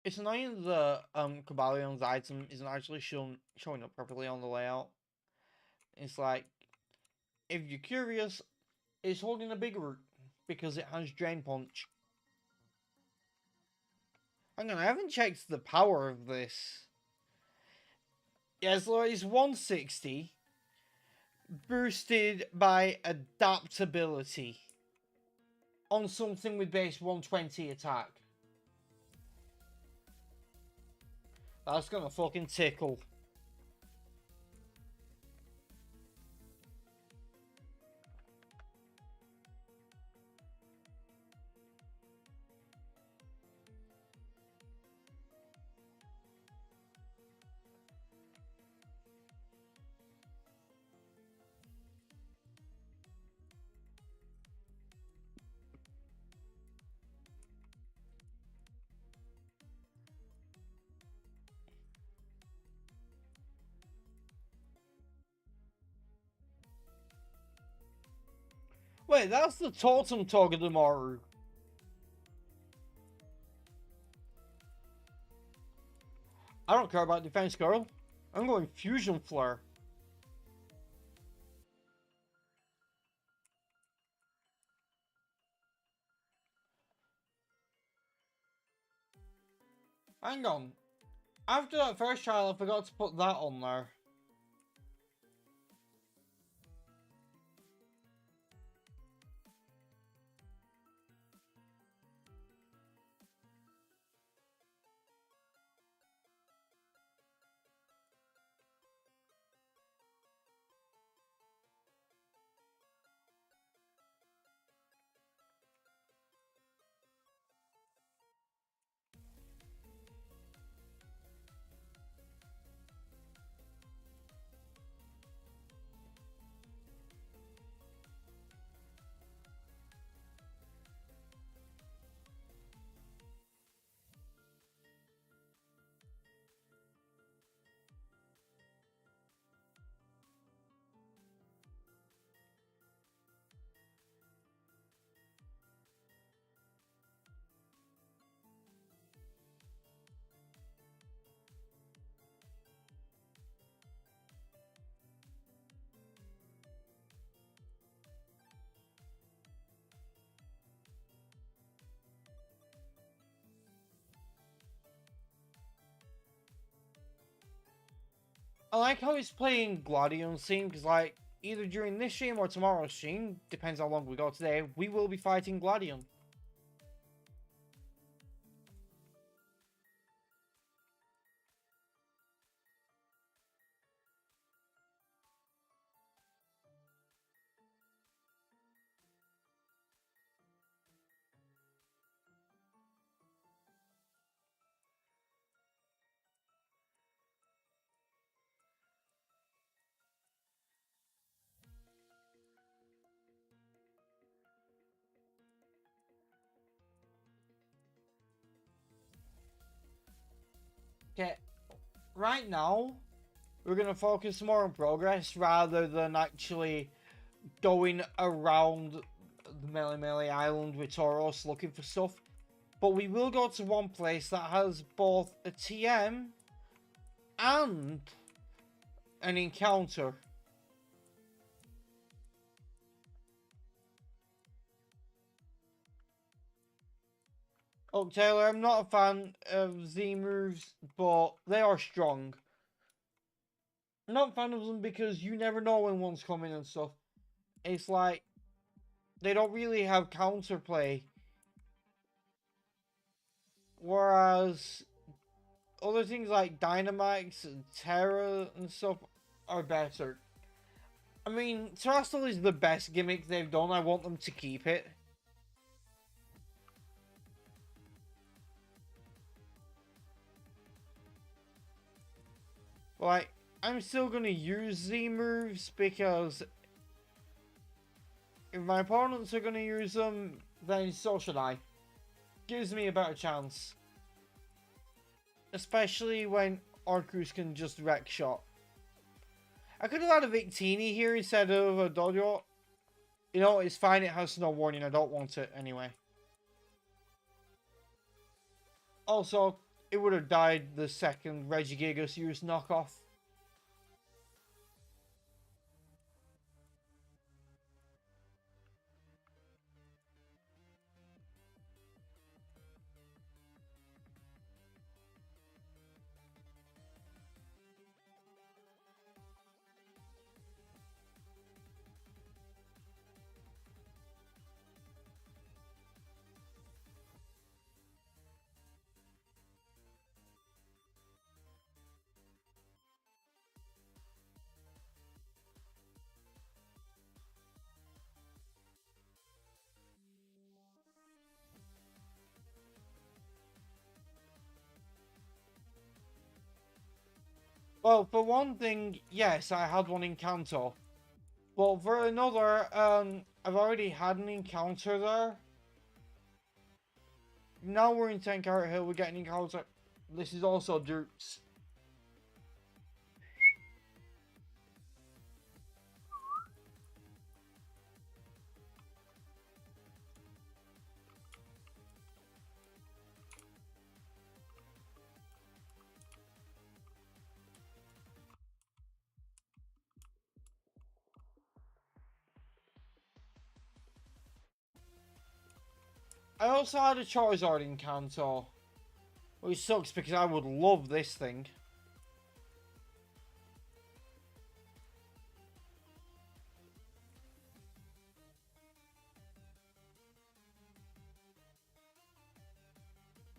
It's annoying the Cabalion's item isn't actually showing up properly on the layout. It's like, if you're curious, it's holding a big root because it has Drain Punch. Hang on, I haven't checked the power of this. Yeah, so it's 160 boosted by adaptability on something with base 120 attack. That's gonna fucking tickle. Wait, that's the Totem Togedemaru. I don't care about defense, girl. I'm going Fusion Flare. Hang on. After that first trial, I forgot to put that on there. I like how he's playing Gladion scene, because like, either during this stream or tomorrow's stream, depends how long we go today, we will be fighting Gladion. Okay, right now, we're going to focus more on progress rather than actually going around the Melee Island with Tauros looking for stuff. But we will go to one place that has both a TM and an encounter. Oh, Taylor, I'm not a fan of Z moves, but they are strong. I'm not a fan of them because you never know when one's coming and stuff. It's like, they don't really have counterplay. Whereas, other things like Dynamax and Terra and stuff are better. I mean, Terastal is the best gimmick they've done. I want them to keep it. But like, I'm still gonna use Z moves because if my opponents are gonna use them, then so should I. Gives me a better chance. Especially when Arcus can just wreck shot. I could have had a Victini here instead of a Dojo. You know, it's fine, it has no warning, I don't want it anyway. Also, it would have died the second Regigigas used knockoff. Well, for one thing, yes, I had one in Kanto. But for another, I've already had an encounter there. Now we're in 10 Carat Hill, we're getting an encounter. This is also Dukes. I also had a Charizard in Kanto. Which sucks because I would love this thing.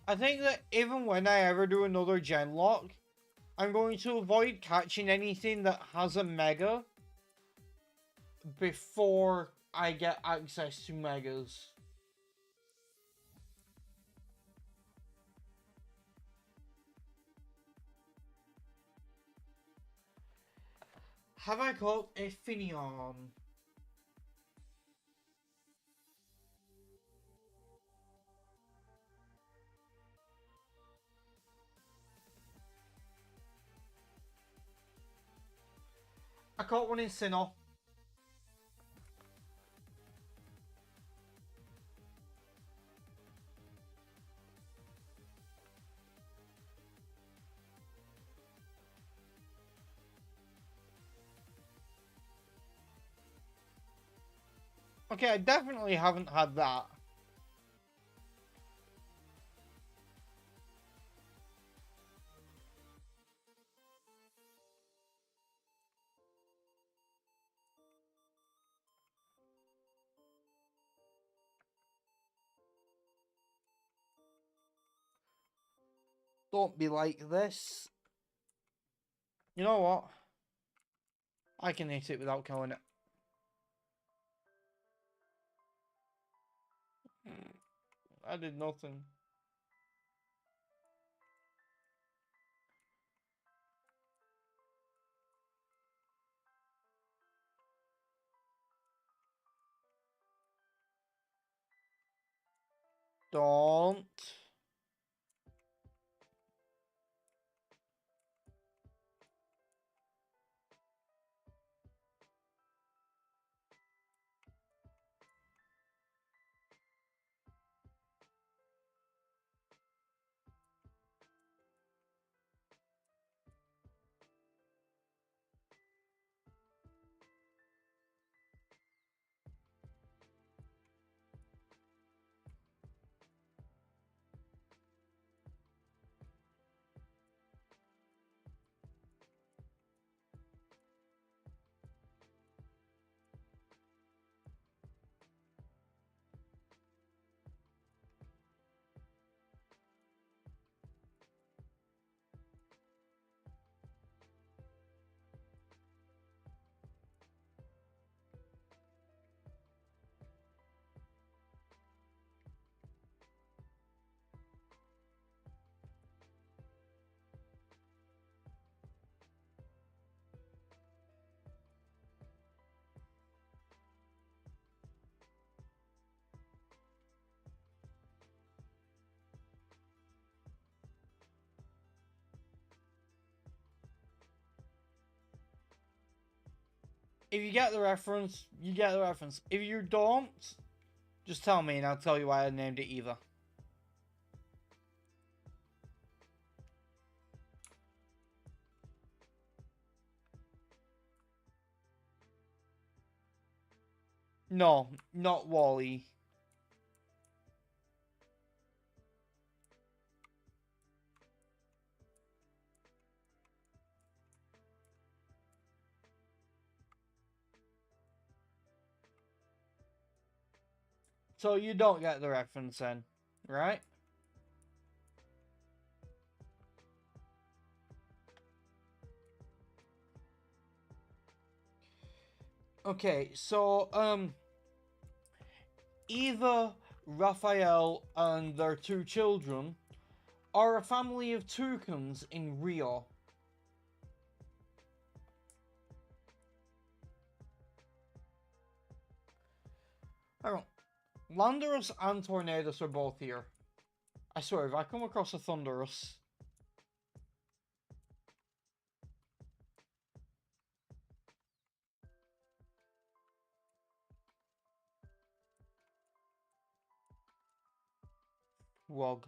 I think that even when I ever do another Genlocke, I'm going to avoid catching anything that has a Mega before I get access to Megas. Have I caught a Finneon? I caught one in Sinnoh. Okay, I definitely haven't had that. Don't be like this. You know what? I can hit it without killing it. I did nothing. Don't. If you get the reference, you get the reference. If you don't, just tell me and I'll tell you why I named it Eva. No, not Wally. So you don't get the reference then, right? Okay, so, Eva, Raphael, and their two children are a family of toucans in Rio. Hang on. Landorus and Tornadus are both here. I swear, if I come across a Thunderous... Wog.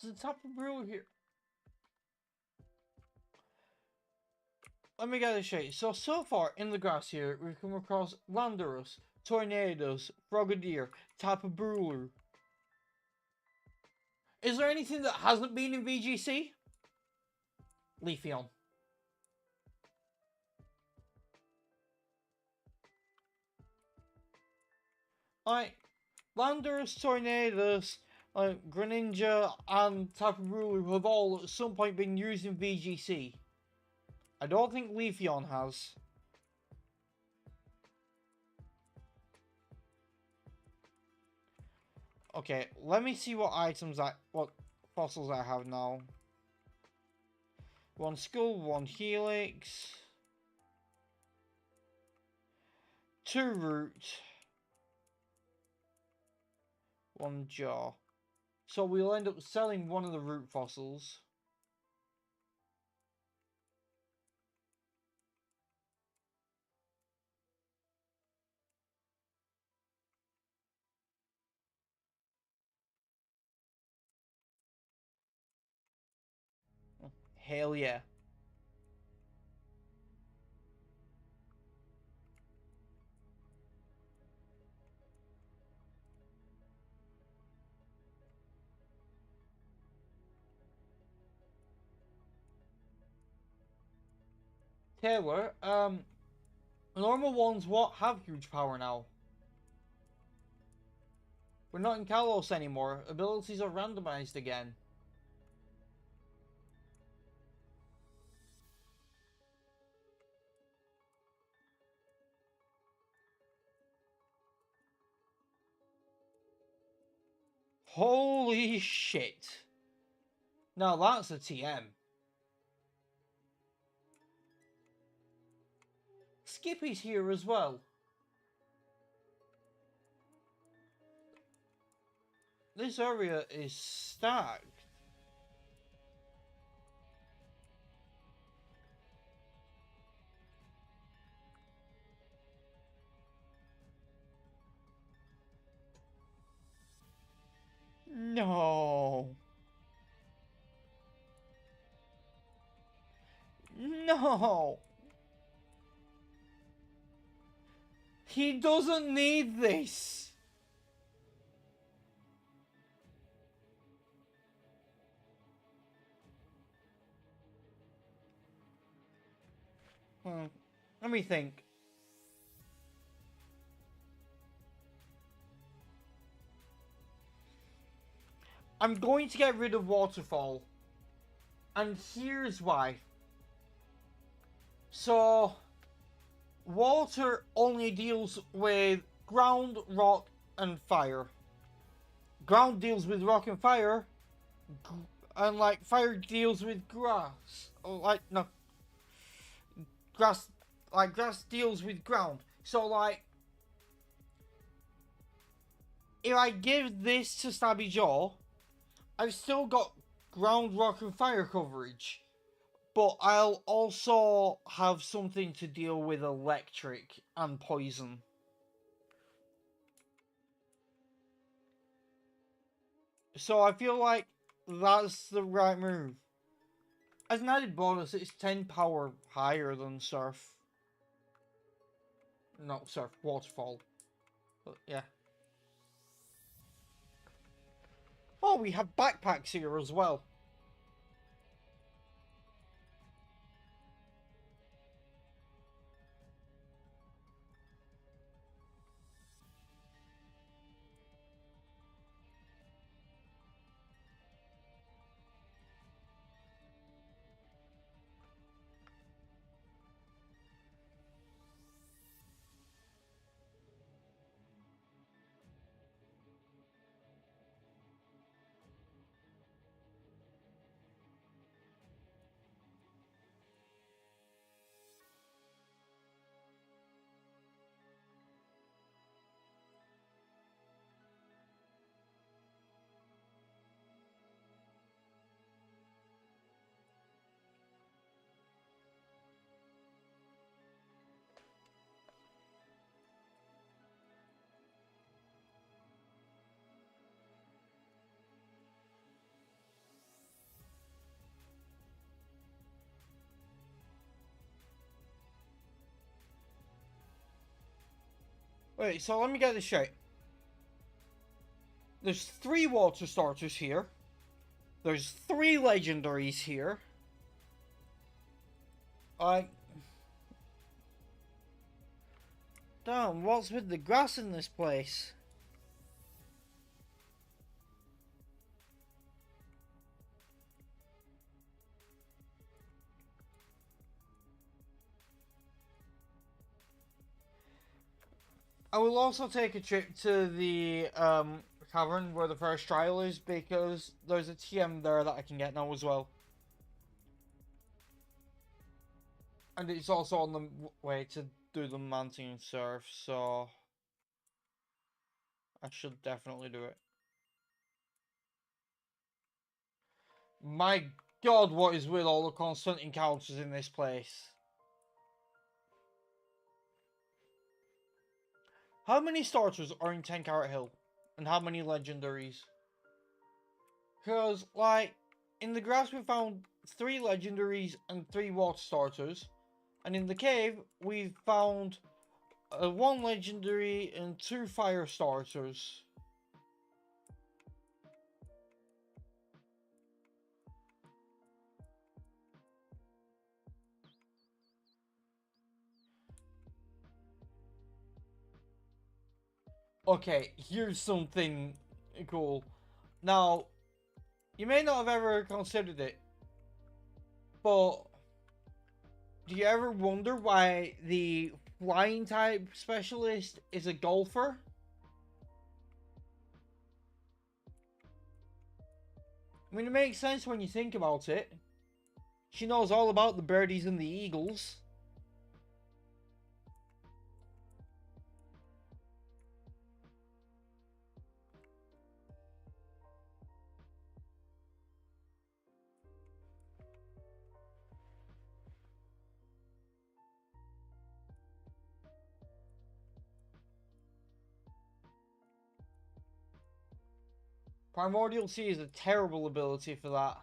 There's a Tapu Brewer here. Let me get this straight. So far in the grass here, we've come across Landorus, Tornadoes, Frogadier, Tapu Brewer. Is there anything that hasn't been in VGC? Leafeon. Like, Landorus, Tornadoes, Greninja, and Tapu Brewer have all at some point been used in VGC. I don't think Leafeon has. Okay, let me see what what fossils I have now. One Skull, one Helix, two Root, one Jaw. So we'll end up selling one of the Root fossils. Hell yeah. Taylor, normal ones have huge power now. We're not in Kalos anymore. Abilities are randomized again. Holy shit. Now that's a TM. Skippy's here as well. This area is stacked. No. No. He doesn't need this. Let me think. I'm going to get rid of Waterfall. And here's why. So, water only deals with ground, rock, and fire. Ground deals with rock and fire. And, like, fire deals with grass. Or, like, no. Grass deals with ground. So, like, if I give this to Stabby Jaw, I've still got ground, rock, and fire coverage. But I'll also have something to deal with electric and poison. So I feel like that's the right move. As an added bonus, it's 10 power higher than Surf. Not Surf, Waterfall. But yeah. Oh, we have backpacks here as well. Wait, so let me get this straight. There's 3 water starters here. There's 3 legendaries here. Damn, what's with the grass in this place? I will also take a trip to the cavern where the first trial is, because there's a TM there that I can get now as well. And it's also on the way to do the mountain surf, so I should definitely do it. My god, what is with all the constant encounters in this place? How many starters are in 10 Carat Hill? And how many legendaries? Because, like, in the grass we found 3 legendaries and 3 water starters. And in the cave, we found 1 legendary and 2 fire starters. Okay, here's something cool. Now, you may not have ever considered it, but do you ever wonder why the flying type specialist is a golfer? I mean, it makes sense when you think about it. She knows all about the birdies and the eagles. Primordial Sea is a terrible ability for that.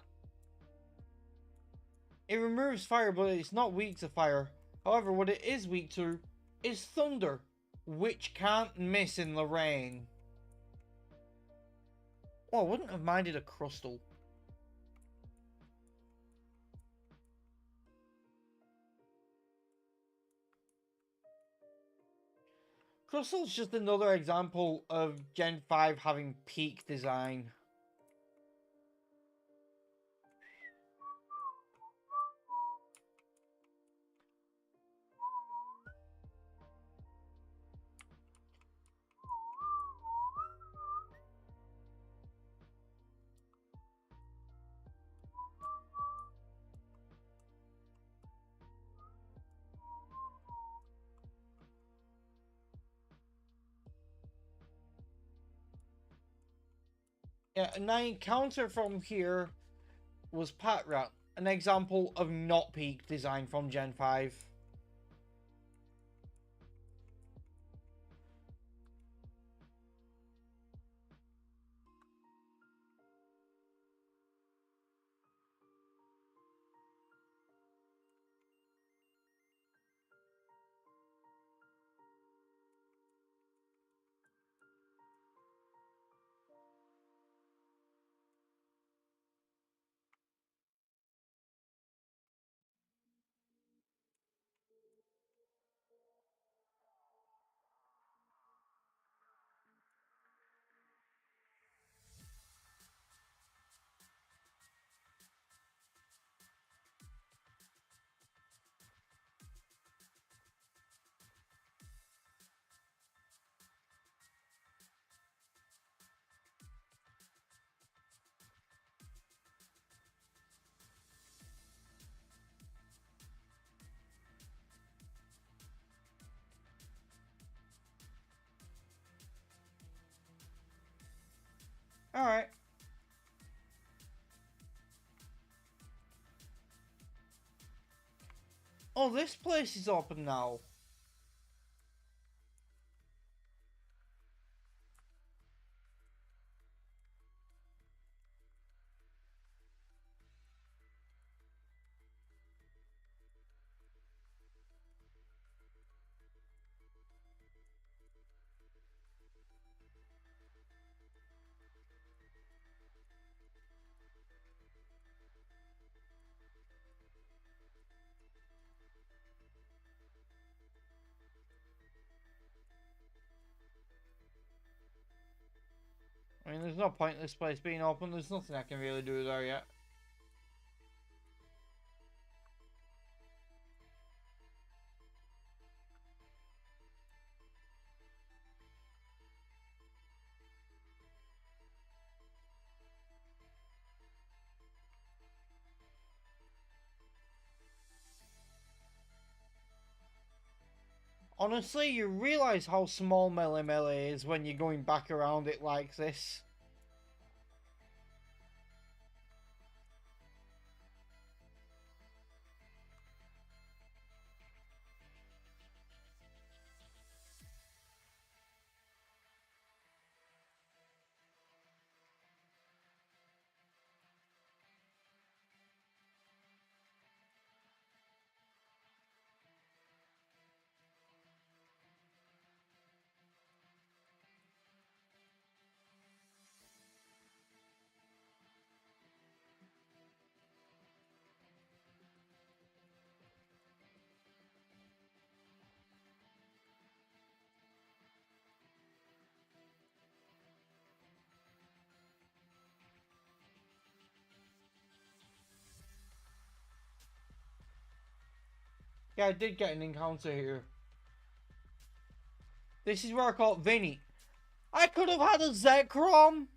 It removes fire, but it's not weak to fire. However, what it is weak to is thunder, which can't miss in the rain. Oh, I wouldn't have minded a crystal. Crystal's just another example of Gen 5 having peak design. Yeah, and my encounter from here was Pat Rat, an example of not peak design from Gen 5. Alright. Oh, this place is open now. I mean, there's no point in this place being open. There's nothing I can really do there yet. Honestly, you realise how small Melee is when you're going back around it like this. Yeah, I did get an encounter here. This is where I caught Vinny. I could have had a Zekrom!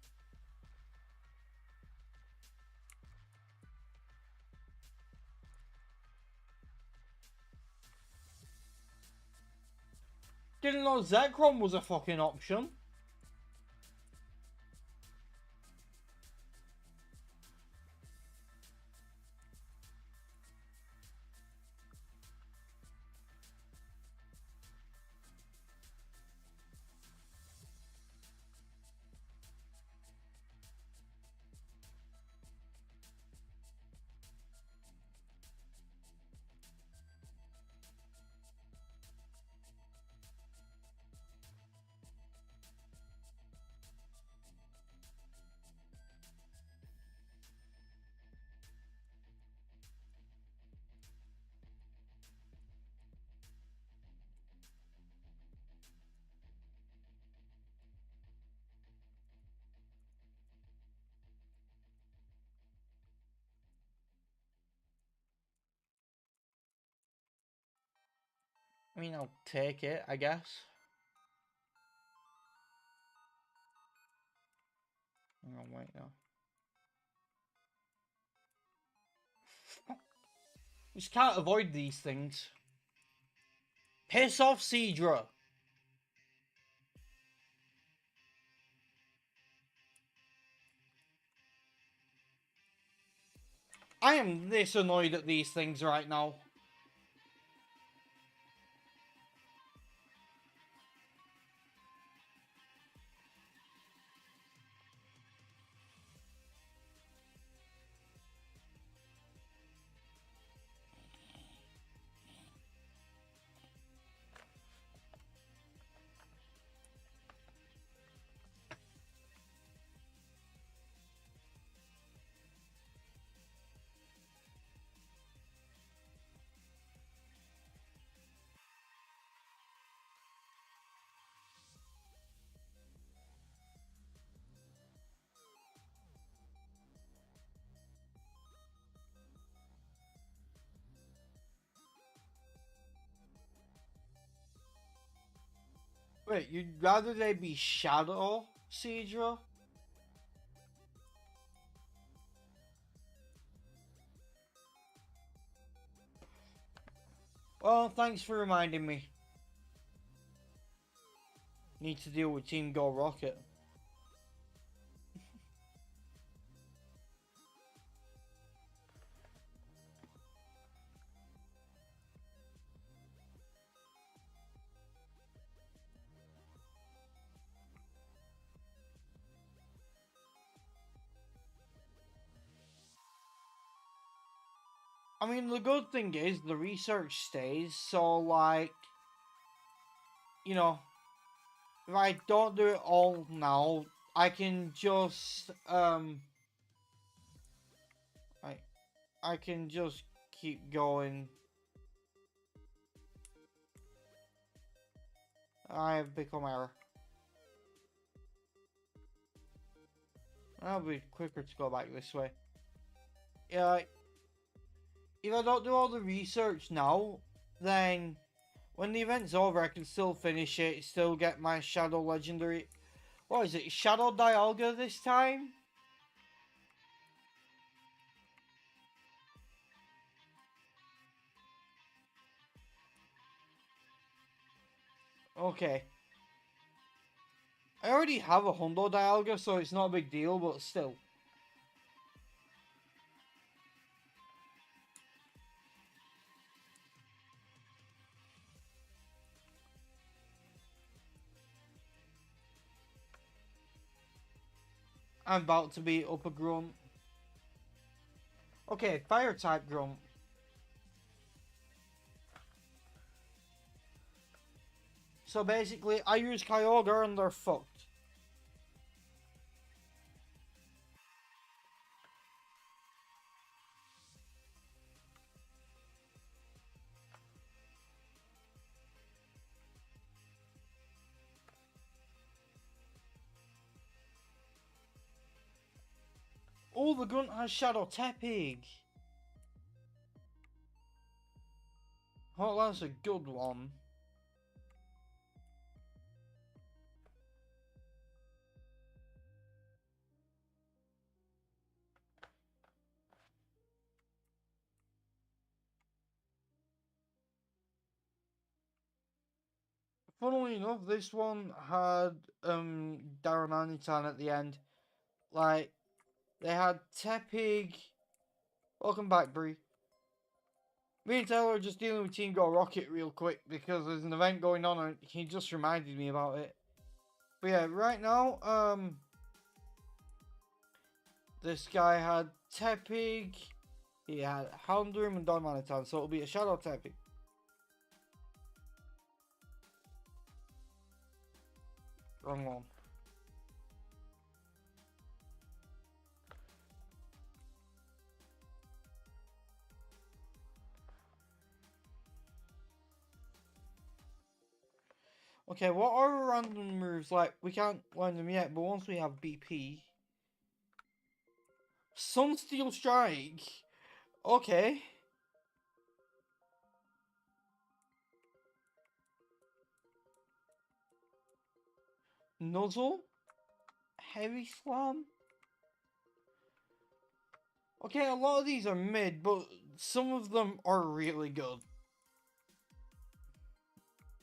Didn't know Zekrom was a fucking option. I mean, I'll take it, I guess. Hang on, wait now. You just can't avoid these things. Piss off, Seadra. I am this annoyed at these things right now. Wait, you'd rather they be Shadow Seedra? Well, thanks for reminding me. Need to deal with Team Go Rocket. I mean, the good thing is the research stays, so like, you know, if I don't do it all now, I can just, I can just keep going. I have become error. That'll be quicker to go back this way. Yeah, if I don't do all the research now, then when the event's over, I can still finish it, still get my Shadow Legendary. What is it, Shadow Dialga this time? Okay. I already have a Hundo Dialga, so it's not a big deal, but still. I'm about to be up a Grunt. Okay, Fire type Grunt. So basically, I use Kyogre and they're fucked. Oh, the Grunt has Shadow Tepig. Oh, that's a good one. Funnily enough, this one had Darren Anitan at the end. Like, they had Tepig. Welcome back, Bree. Me and Taylor are just dealing with Team Go Rocket real quick because there's an event going on and he just reminded me about it. But yeah, right now, this guy had Tepig, he had Houndoom and Darmanitan, so it'll be a Shadow Tepig. Wrong one. Okay, what are random moves? Like, we can't learn them yet, but once we have BP... Sunsteel Strike? Okay. Nuzzle? Heavy Slam? Okay, a lot of these are mid, but some of them are really good.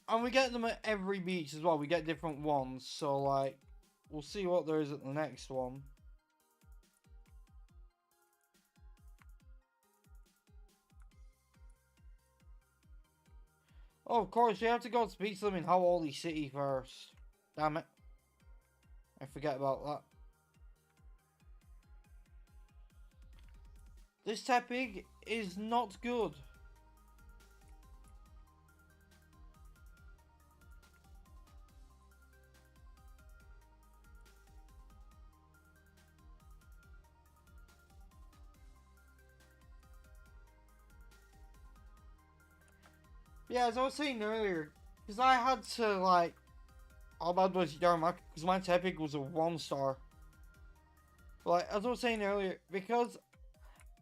And we get them at every beach as well. We get different ones, so like, we'll see what there is at the next one. Oh, of course, we have to go speak to them in Howley City first. Damn it. I forget about that. This Tepig is not good. Yeah, as I was saying earlier, because I had to, like, all bad was Darmak, because my Tepig was a 1-star. Like, as I was saying earlier, because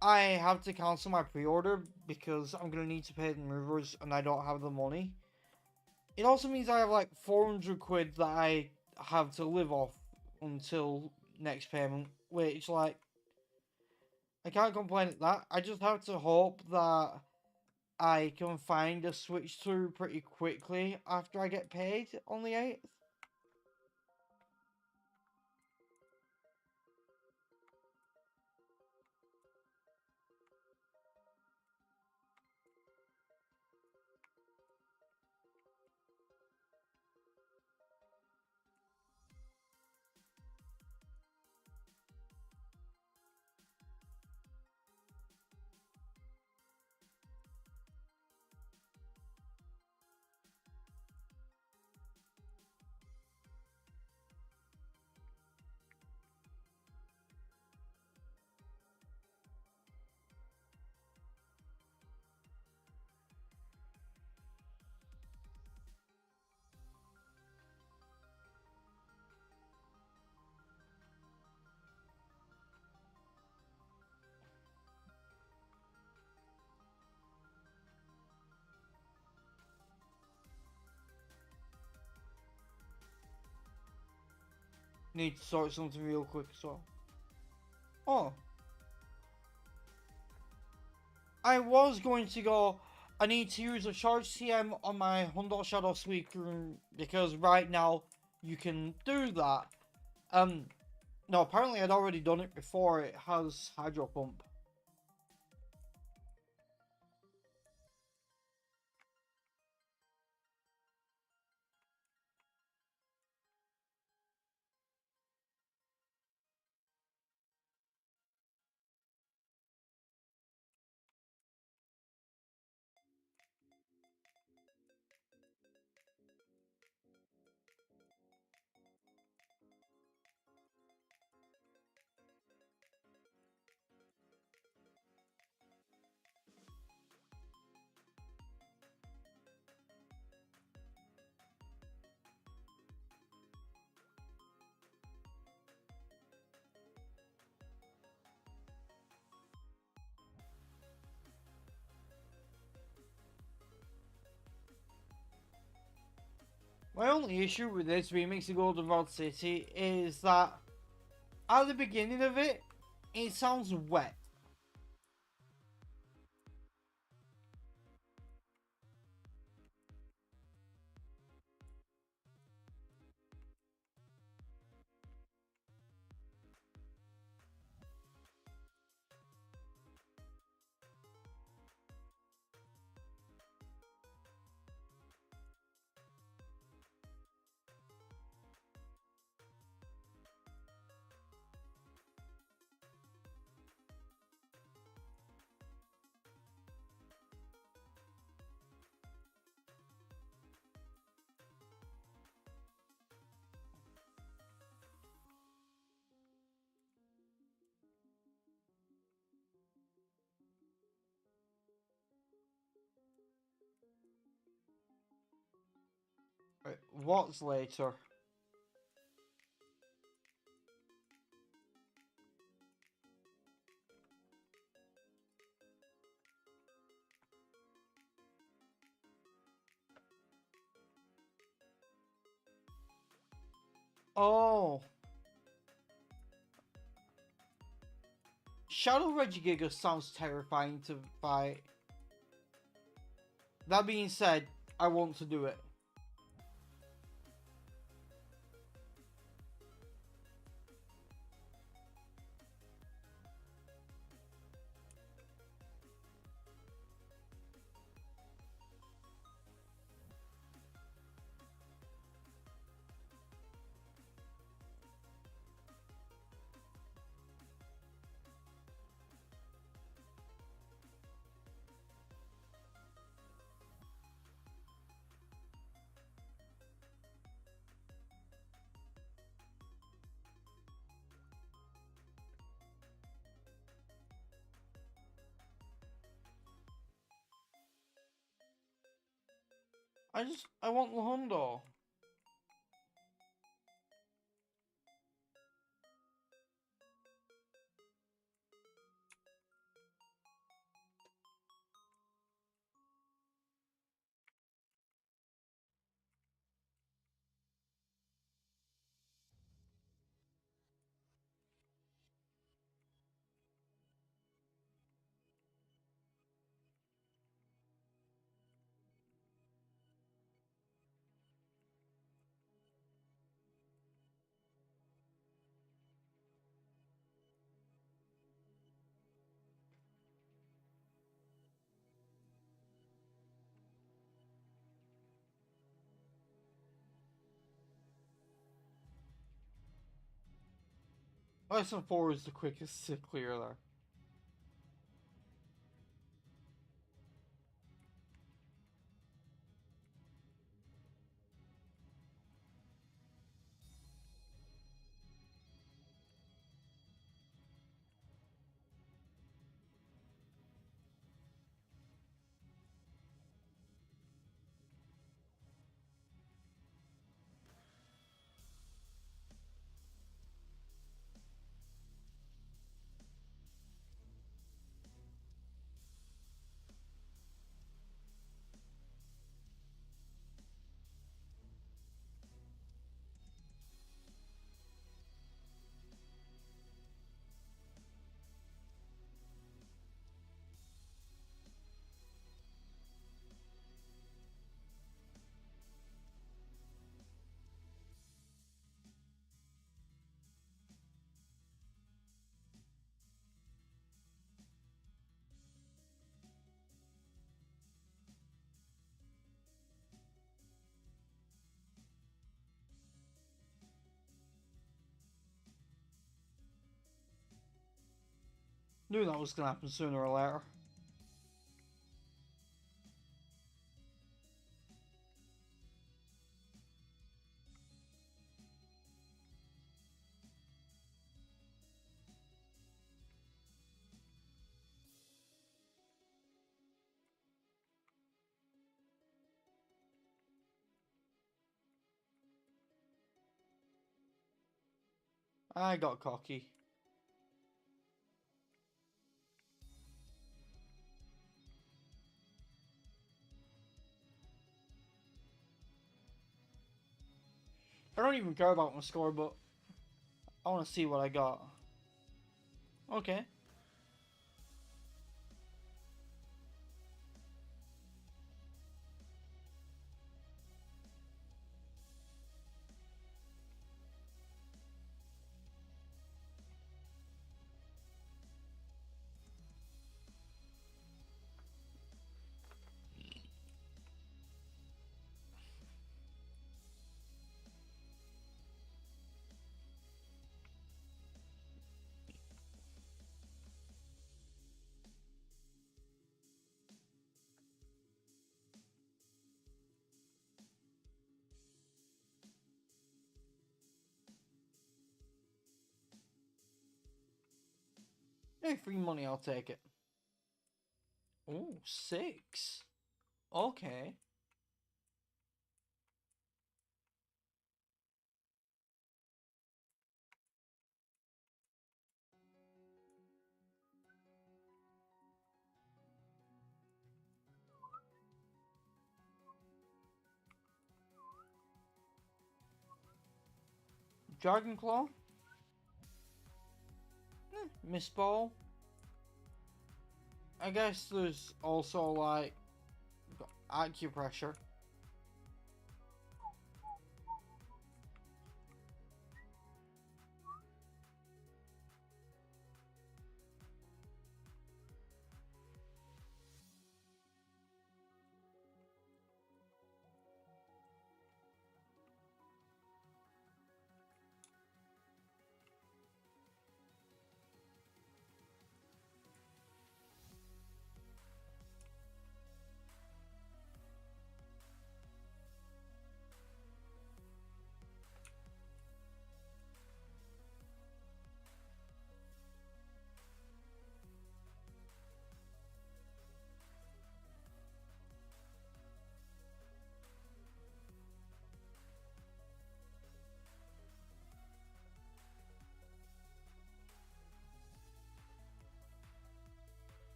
I have to cancel my pre-order because I'm going to need to pay the movers and I don't have the money. It also means I have like 400 quid that I have to live off until next payment, which, like, I can't complain at that. I just have to hope that I can find a switch through pretty quickly after I get paid on the 8th. Need to sort something real quick as well. Oh. I was going to go, I need to use a charge TM on my Hyundai Shadow Speaker because right now you can do that. No, apparently I'd already done it before. It has hydro pump. My only issue with this remix of Golden Rod City is that at the beginning of it, it sounds wet. Right, what's later? Oh. Shadow Regigiga sounds terrifying to fight. That being said, I want to do it. I want the hundo. Lesson 4 is the quickest to clear there. Knew that was gonna happen sooner or later. I got cocky. I don't even care about my score, but I want to see what I got. Okay. Hey, free money, I'll take it. Oh, 6. Okay. Dragon Claw? Miss Ball? I guess there's also like acupressure.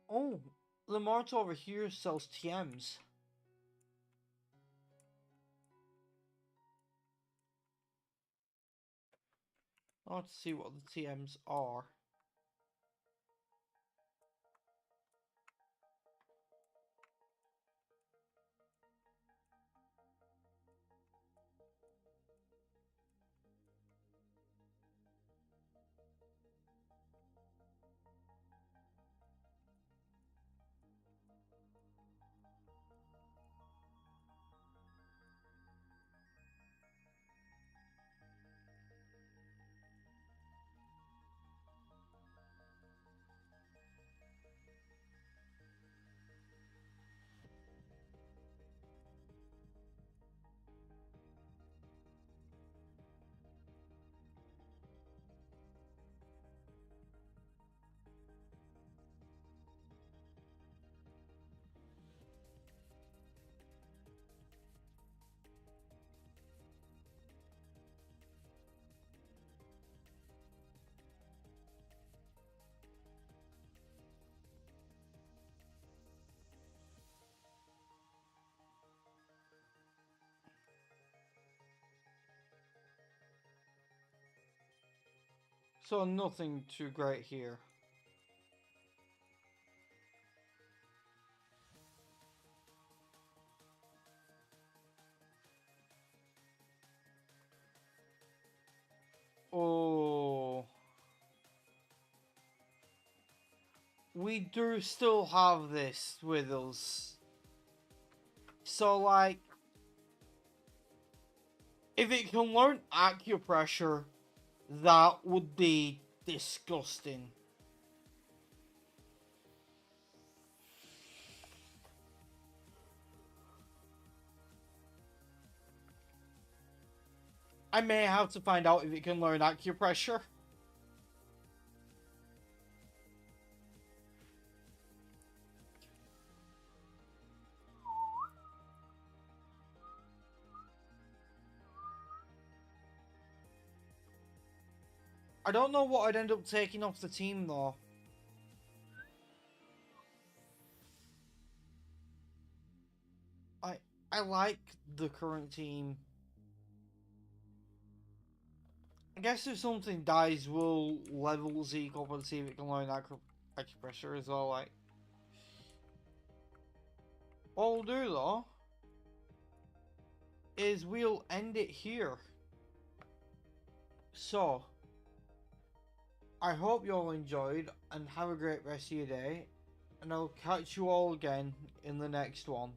Oh, the mart over here sells TMs. Let's see what the TMs are. So nothing too great here. Oh, we do still have this with us. So like, if it can learn acupressure, that would be disgusting. I may have to find out if it can learn acupressure. I don't know what I'd end up taking off the team though. I I like the current team. I guess if something dies, we'll level Zeke up and see if it can learn acupressure as well. Like, what we'll do though is we'll end it here. So, I hope you all enjoyed and have a great rest of your day, and I'll catch you all again in the next one.